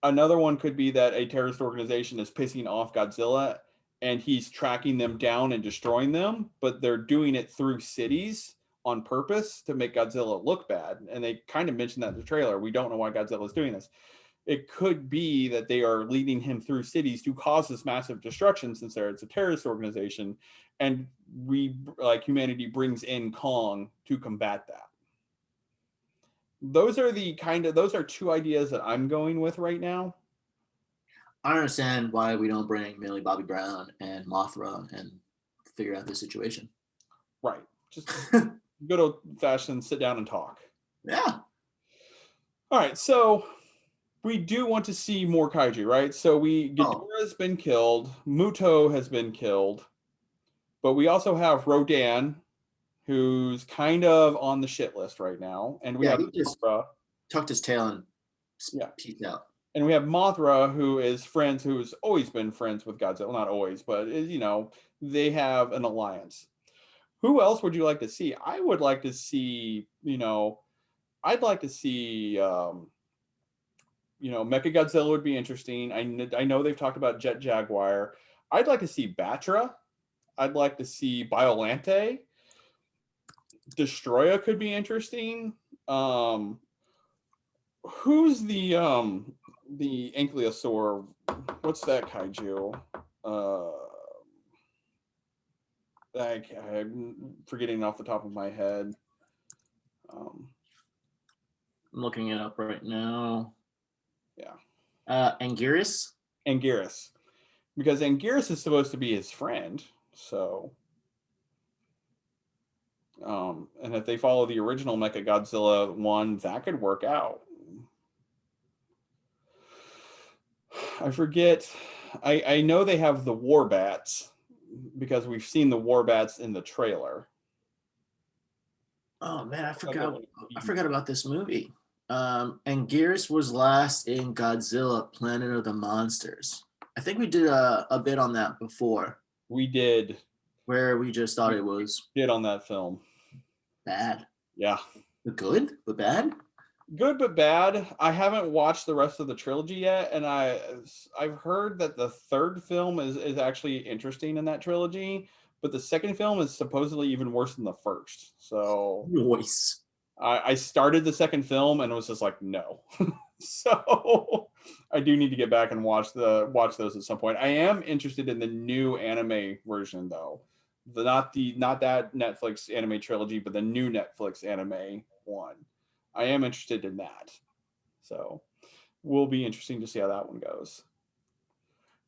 Another one could be that a terrorist organization is pissing off Godzilla and he's tracking them down and destroying them, but they're doing it through cities on purpose to make Godzilla look bad. And they kind of mentioned that in the trailer. We don't know why Godzilla is doing this. It could be that they are leading him through cities to cause this massive destruction since it's a terrorist organization. And we, like humanity, brings in Kong to combat that. Those are two ideas that I'm going with right now. I don't understand why we don't bring Millie Bobby Brown and Mothra and figure out this situation. Right. Just good old fashioned sit down and talk. Yeah. All right. So we do want to see more kaiju, right? So Oh, Ghidorah has been killed, Muto has been killed, but we also have Rodan, who's kind of on the shit list right now, and we yeah. have He just Mothra. tucked his tail and Yeah. peeked out. And we have Mothra, who's always been friends with Godzilla. Not always, but they have an alliance. Who else would you like to see? I would like to see, I'd like to see, Mechagodzilla would be interesting. I know they've talked about Jet Jaguar. I'd like to see Batra. I'd like to see Biolante. Destroya could be interesting. Who's the ankylosaur? What's that kaiju? Uh, I'm forgetting off the top of my head. Um, I'm looking it up right now. yeah, Anguirus. Anguirus, because Anguirus is supposed to be his friend. So, and if they follow the original Mechagodzilla one, that could work out. I forget. I know they have the war bats because we've seen the war bats in the trailer. Oh man, I Okay, forgot. I forgot about this movie. Anguirus was last in Godzilla: Planet of the Monsters. I think we did a bit on that before, we did. where we just thought We it was did on that film. bad, Yeah. but good, but bad. Good but bad. I haven't watched the rest of the trilogy yet, and I've heard that the third film is actually interesting in that trilogy, but the second film is supposedly even worse than the first. So Voice. I started the second film and was just like, no. So I do need to get back and watch those at some point. I am interested in the new anime version though. Not that Netflix anime trilogy, but the new Netflix anime one. I am interested in that. So will be interesting to see how that one goes.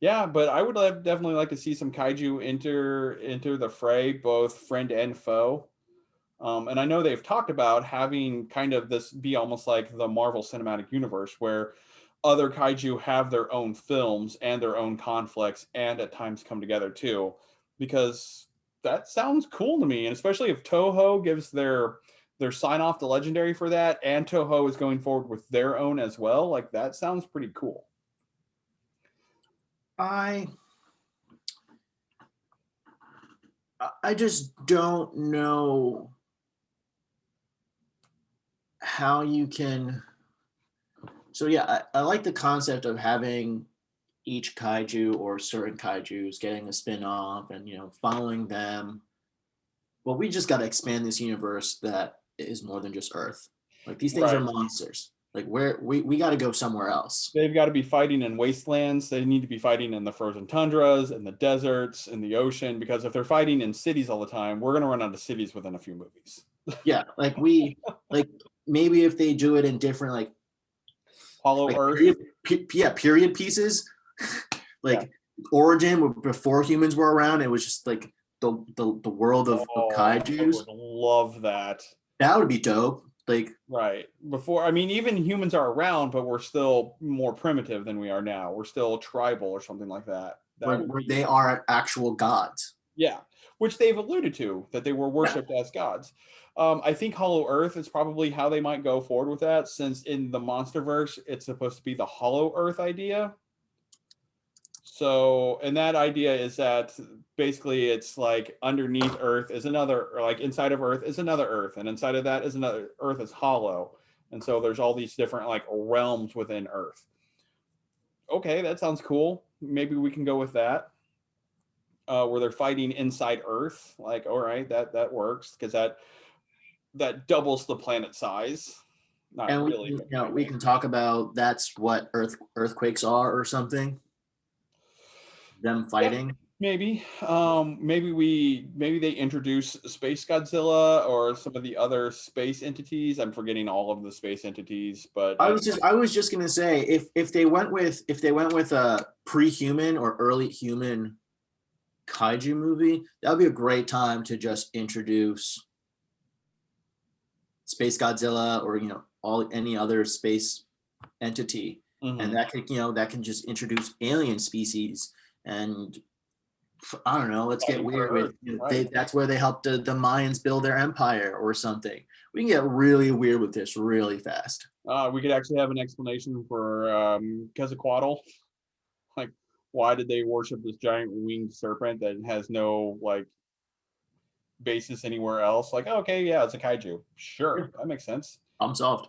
Yeah, but I would definitely like to see some kaiju enter the fray, both friend and foe. And I know they've talked about having kind of this be almost like the Marvel Cinematic Universe, where other kaiju have their own films and their own conflicts, and at times come together too, because that sounds cool to me. And especially if Toho gives their sign off to Legendary for that, and Toho is going forward with their own as well, like that sounds pretty cool. I I just don't know how you can. So yeah, I like the concept of having each kaiju or certain kaijus getting a spin-off and following them. Well, we just got to expand this universe that is more than just Earth. Like these things are Right. monsters. Like we got to go somewhere else. They've got to be fighting in wastelands. They need to be fighting in the frozen tundras, in the deserts, in the ocean, because if they're fighting in cities all the time, we're going to run out of cities within a few movies. Yeah, like maybe if they do it in different Hollow like Earth. period pieces, Yeah. like origin before humans were around. It was just like the world of Oh, I kaiju's. would love that. That would be dope. Like Right. Before, I mean, even humans are around, but we're still more primitive than we are now. We're still tribal or something like that. That would where be, they are actual gods. yeah, which they've alluded to that they were Yeah. worshipped as gods. I think Hollow Earth is probably how they might go forward with that, since in the Monsterverse, it's supposed to be the Hollow Earth idea. So, and that idea is that basically it's like underneath Earth is another, or like inside of Earth is another Earth, and inside of that is another Earth is hollow. And so there's all these different like realms within Earth. Okay, that sounds cool. Maybe we can go with that. Where they're fighting inside Earth. Like, all right, that works because that doubles the planet size. Not And really, but kind we of. can talk about that's what earthquakes are or something. Them Yeah, fighting. maybe. Maybe they introduce Space Godzilla or some of the other space entities. I'm forgetting all of the space entities, but I was just gonna say if they went with a pre-human or early human kaiju movie, that would be a great time to just introduce Space Godzilla or all any other space entity, and mhm. that could that can just introduce alien species. And I don't know, let's get Fighting for weird with Earth, right? that's where they helped the Mayans build their empire or something. We can get really weird with this really fast. We could actually have an explanation for Quetzalcoatl. Like, why did they worship this giant winged serpent that has no like basis anywhere else? Like, okay, yeah, it's a kaiju. Sure, that makes sense. I'm solved.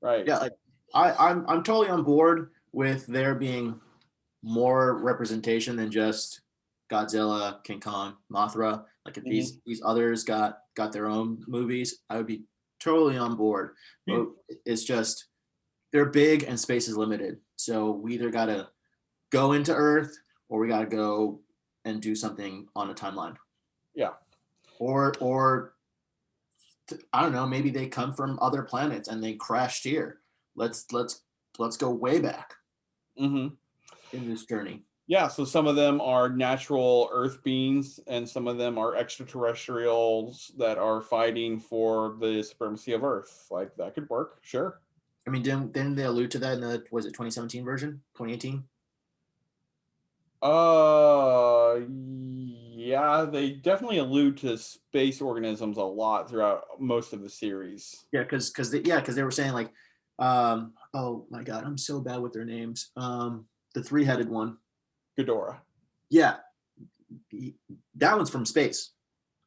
Right. Yeah, like I'm totally on board with there being more representation than just Godzilla, King Kong, Mothra. Like if Mhm. these others got their own movies, I would be totally on board. But it's just they're big and space is limited. So we either gotta go into Earth or we gotta go and do something on a timeline. Yeah. Or I don't know, maybe they come from other planets and they crashed here. Let's go way back Hmm. in this journey. Yeah, so some of them are natural Earth beings, and some of them are extraterrestrials that are fighting for the supremacy of Earth. Like that could work, sure. I mean, didn't they allude to that in the was it 2017 version, 2018? Yeah, they definitely allude to space organisms a lot throughout most of the series. Yeah, because they were saying like, oh my god, I'm so bad with their names. The three-headed one. Ghidorah, Yeah, that one's from space.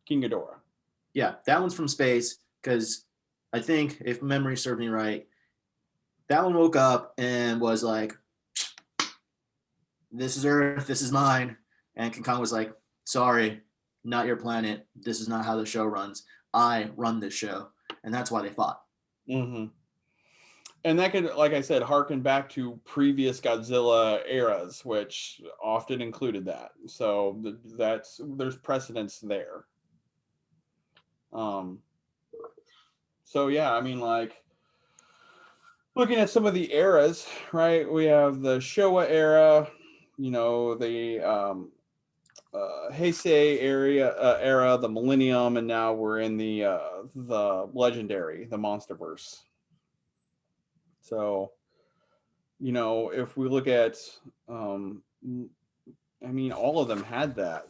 King Ghidorah. Yeah, that one's from space because I think if memory serves me right, that one woke up and was like, "This is Earth, this is mine," and King Kong was like, "Sorry, not your planet. This is not how the show runs. I run this show," and that's why they fought. Hmm. And that could, like I said, harken back to previous Godzilla eras, which often included that. So that's there's precedence there. Um, so yeah, I mean, like looking at some of the eras, right? We have the Showa era, the Heisei era, the Millennium, and now we're in the Legendary, the Monsterverse. So, if we look at, um, I mean, all of them had that.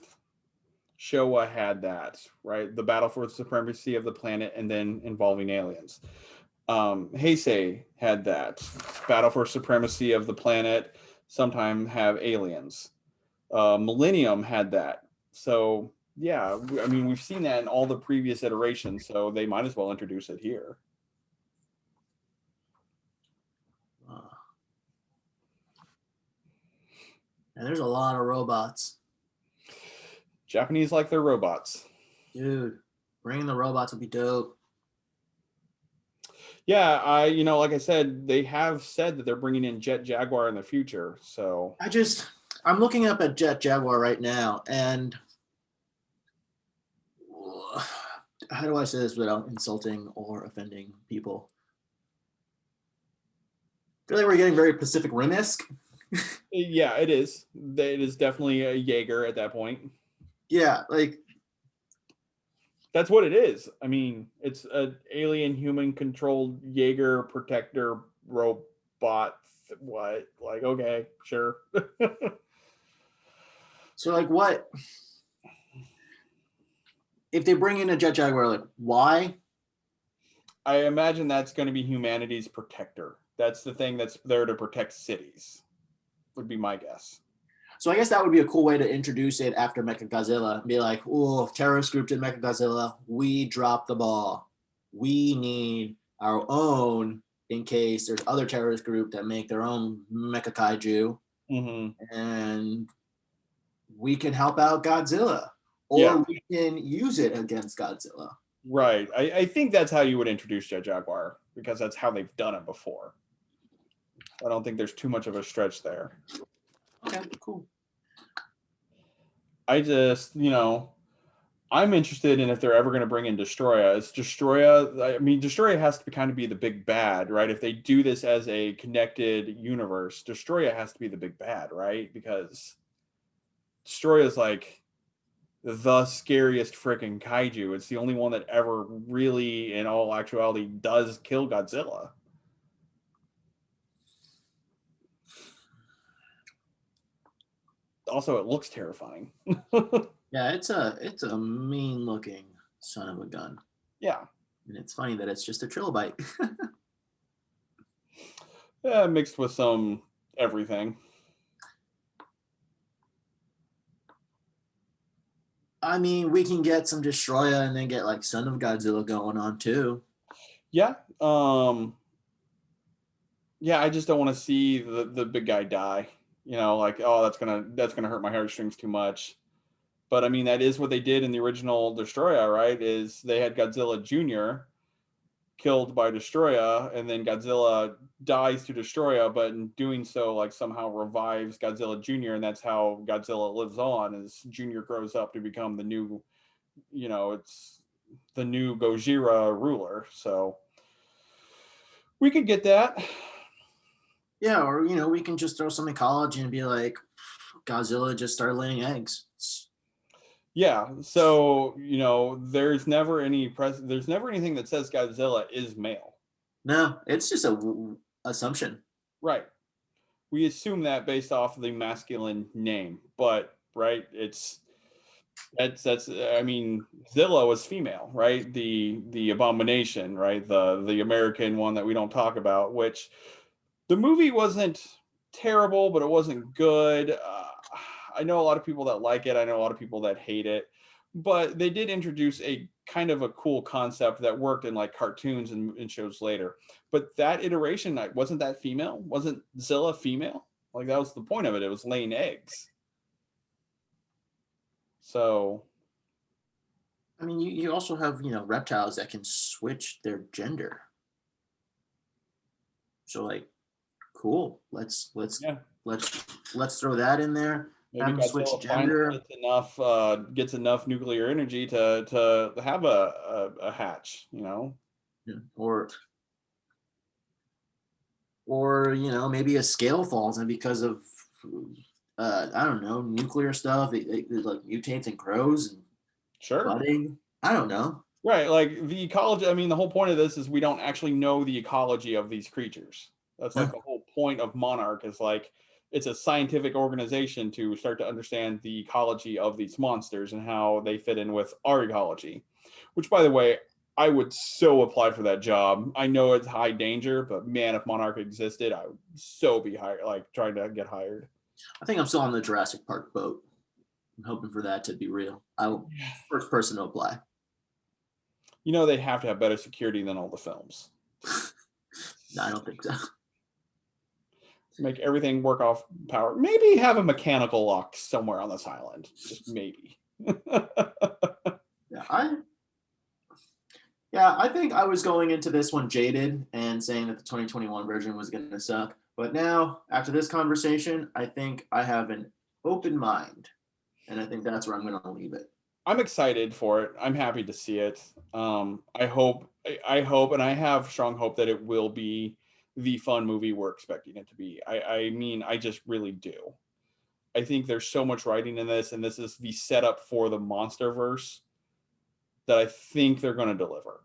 Showa had that, right? The battle for the supremacy of the planet, and then involving aliens. Heisei had that battle for supremacy of the planet. Sometimes have aliens. Millennium had that. So Yeah, I mean, we've seen that in all the previous iterations, so they might as well introduce it here. Uh, and there's a lot of robots. Japanese like their robots. Dude, bringing the robots would be dope. Yeah, like I said, they have said that they're bringing in Jet Jaguar in the future. So I'm looking up at Jet Jaguar right now, and how do I say this without insulting or offending people? I feel like we're getting very Pacific Rim-esque. yeah, it is. It is definitely a Jaeger at that point. Yeah, like That's what it is. I mean, it's an alien human controlled Jaeger protector robot. What? Like, okay, sure. so like what if they bring in a Jet Jaguar? Like why? I imagine that's going to be humanity's protector. That's the thing that's there to protect cities, would be my guess. So I guess that would be a cool way to introduce it after Mechagodzilla. Be like, oh, terrorist group did Mechagodzilla. We dropped the ball. We need our own in case there's other terrorist group that make their own Mecha Kaiju, Mm-hmm. and we can help out Godzilla, Yeah, or we can use it against Godzilla. right. I think that's how you would introduce Jet Jaguar because that's how they've done it before. I don't think there's too much of a stretch there. Okay, cool. I just, I'm interested in if they're ever going to bring in Destroya. It's Destroya. I mean, Destroya has to kind of be the big bad, right? If they do this as a connected universe, Destroya has to be the big bad, right? Because Destroya is like the scariest freaking kaiju. It's the only one that ever really, in all actuality, does kill Godzilla. Also, it looks terrifying. Yeah, it's a mean looking son of a gun, Yeah. and it's funny that it's just a trilobite. Yeah, mixed with some everything. I mean, we can get some Destroya and then get like Son of Godzilla going on too. Yeah. Yeah, I just don't want to see the big guy die. Like, oh, that's gonna hurt my heartstrings too much. But I mean, that is what they did in the original Destroya, right? Is they had Godzilla Jr. killed by Destroya, and then Godzilla dies to Destroya, but in doing so, like somehow revives Godzilla Jr., and that's how Godzilla lives on. As Jr. grows up to become the new, it's the new Gojira ruler. So we could get that. Yeah, or we can just throw some ecology and be like, Godzilla just started laying eggs. Yeah. So there's never anything that says Godzilla is male. No, it's just a assumption. Right. We assume that based off of the masculine name, but right, that's I mean, Zilla was female, right? The abomination, right? The American one that we don't talk about, which the movie wasn't terrible, but it wasn't good. I know a lot of people that like it. I know a lot of people that hate it, but they did introduce a kind of a cool concept that worked in like cartoons and shows later. But that iteration, like, wasn't that female? Wasn't Zilla female? Like that was the point of it. It was laying eggs. So I mean, you also have reptiles that can switch their gender. So like, cool. yeah, Let's throw that in there. Have maybe them switch Godzilla finally gender. gets enough nuclear energy to have a hatch. Yeah, or maybe a scale falls, and because of I don't know, nuclear stuff, it like mutates and grows and Sure. budding. I don't know. Right, like the ecology. I mean, the whole point of this is we don't actually know the ecology of these creatures. That's like No. the whole point of Monarch is like it's a scientific organization to start to understand the ecology of these monsters and how they fit in with our ecology. Which, by the way, I would so apply for that job. I know it's high danger, but man, if Monarch existed, I would so be hired, like trying to get hired. I think I'm still on the Jurassic Park boat. I'm hoping for that to be real. I will first person to apply. You know they have to have better security than all the films. No, I don't think so. Make everything work off power. Maybe have a mechanical lock somewhere on this island. Just maybe. Yeah, I think I was going into this one jaded and saying that the 2021 version was going to suck. But now, after this conversation, I think I have an open mind, and I think that's where I'm going to leave it. I'm excited for it. I'm happy to see it. I hope, and I have strong hope that it will be the fun movie we're expecting it to be. I mean, I just really do. I think there's so much writing in this, and this is the setup for the Monsterverse that I think they're going to deliver.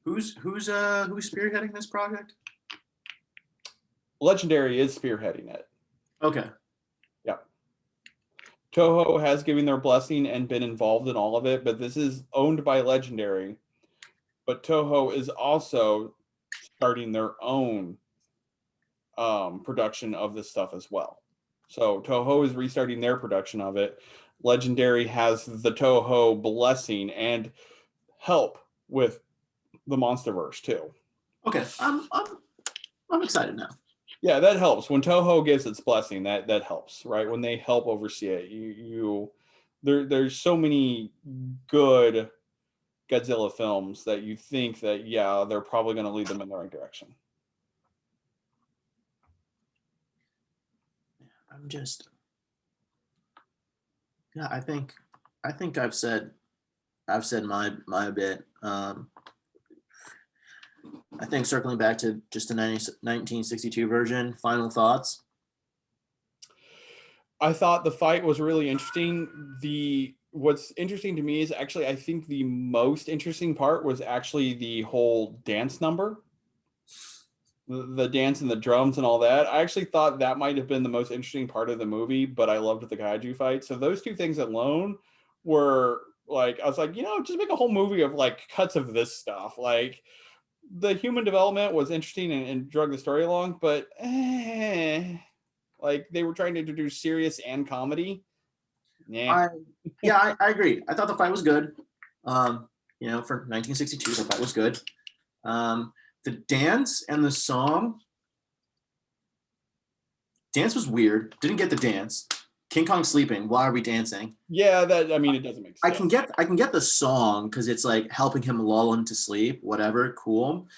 Who's spearheading this project? Legendary is spearheading it. Okay. Yeah. Toho has given their blessing and been involved in all of it, but this is owned by Legendary. But Toho is also starting their own production of this stuff as well. So Toho is restarting their production of it. Legendary has the Toho blessing and help with the Monsterverse too. Okay. I'm excited now. Yeah, that helps. When Toho gives its blessing, that helps, right? When they help oversee it, there's so many good Godzilla films that you think that they're probably going to lead them in the right direction. I'm just, yeah. I think I've said my bit. I think circling back to just the 1962 version, final thoughts. I thought the fight was really interesting. What's interesting to me is actually I think the most interesting part was actually the whole dance number. The dance and the drums and all that. I actually thought that might have been the most interesting part of the movie, but I loved the kaiju fight. So those two things alone were like, I was like, just make a whole movie of like cuts of this stuff. Like the human development was interesting and drug the story along, but like they were trying to introduce serious and comedy. Yeah. I agree. I thought the fight was good. For 1962, the fight was good. The dance and the song. Dance was weird. Didn't get the dance. King Kong sleeping. Why are we dancing? Yeah, it doesn't make sense. I can get the song because it's like helping him lull him to sleep. Whatever, cool.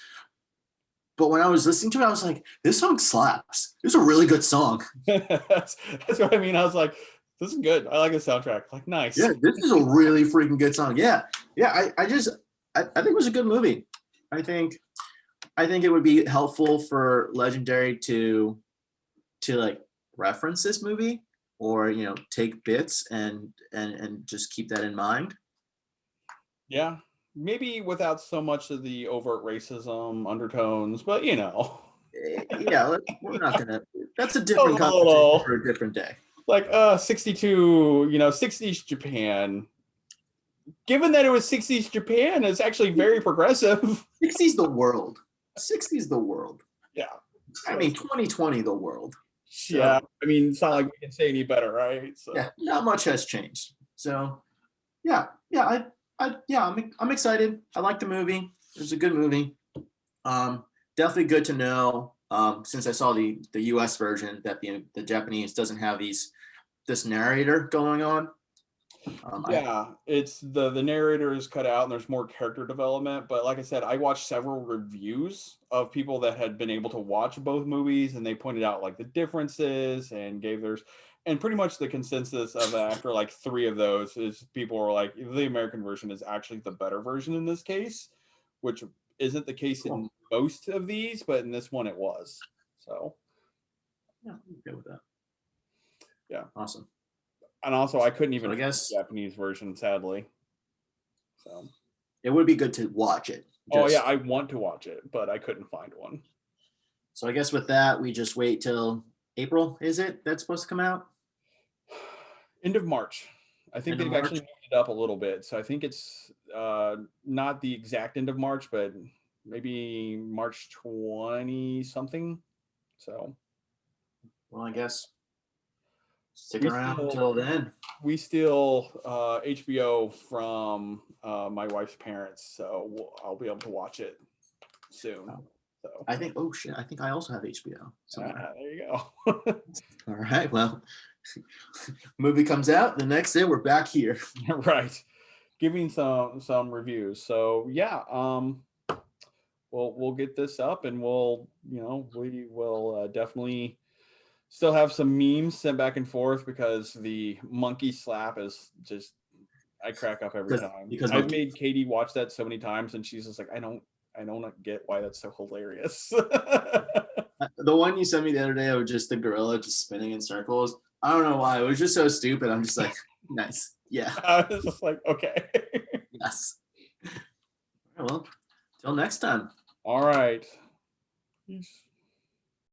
But when I was listening to it, I was like, this song slaps. It was a really good song. that's what I mean. I was like, this is good. I like the soundtrack. Like, nice. Yeah, this is a really freaking good song. Yeah. I think it was a good movie. I think it would be helpful for Legendary to like reference this movie or take bits and just keep that in mind. Yeah, maybe without so much of the overt racism undertones, but yeah, we're not gonna. That's a different conversation for a different day. Like 62, 60s Japan. Given that it was 60s Japan, it's actually very progressive. 60s the world. 60s the world. Yeah. I mean 2020 the world. So, yeah. I mean, it's not like we can say any better, right? So. Yeah, not much has changed. So I'm excited. I like the movie. It was a good movie. Definitely good to know. Since I saw the US version that the Japanese doesn't have this narrator going on. It's the narrator is cut out and there's more character development. But like I said, I watched several reviews of people that had been able to watch both movies, and they pointed out like the differences and gave theirs. And pretty much the consensus of after like 3 of those is people were like, the American version is actually the better version in this case, which isn't the case in most of these, but in this one it was. So yeah, I'm okay with that. Yeah. Awesome. And also, I couldn't even find the Japanese version, sadly. So it would be good to watch it. I want to watch it, but I couldn't find one. So I guess with that, we just wait till April. Is it that's supposed to come out? End of March. I think they've actually moved it up a little bit. So I think it's not the exact end of March, but maybe March 20 something. So, well, I guess Stick We around still until then. we steal HBO from my wife's parents, so I'll be able to watch it soon. So I think. Oh shit! I think I also have HBO somewhere. there you go. All right. Well, movie comes out the next day. We're back here. Right, giving some reviews. So yeah, we'll get this up, and we will definitely still have some memes sent back and forth because the monkey slap is just, I crack up every time. Because I've monkey. made Katie watch that so many times, and she's just like, I don't get why that's so hilarious. The one you sent me the other day of just the gorilla just spinning in circles. I don't know why. It was just so stupid. I'm just like, nice. Yeah. I was just like, okay. Yes. All right, well, till next time. All right. Peace.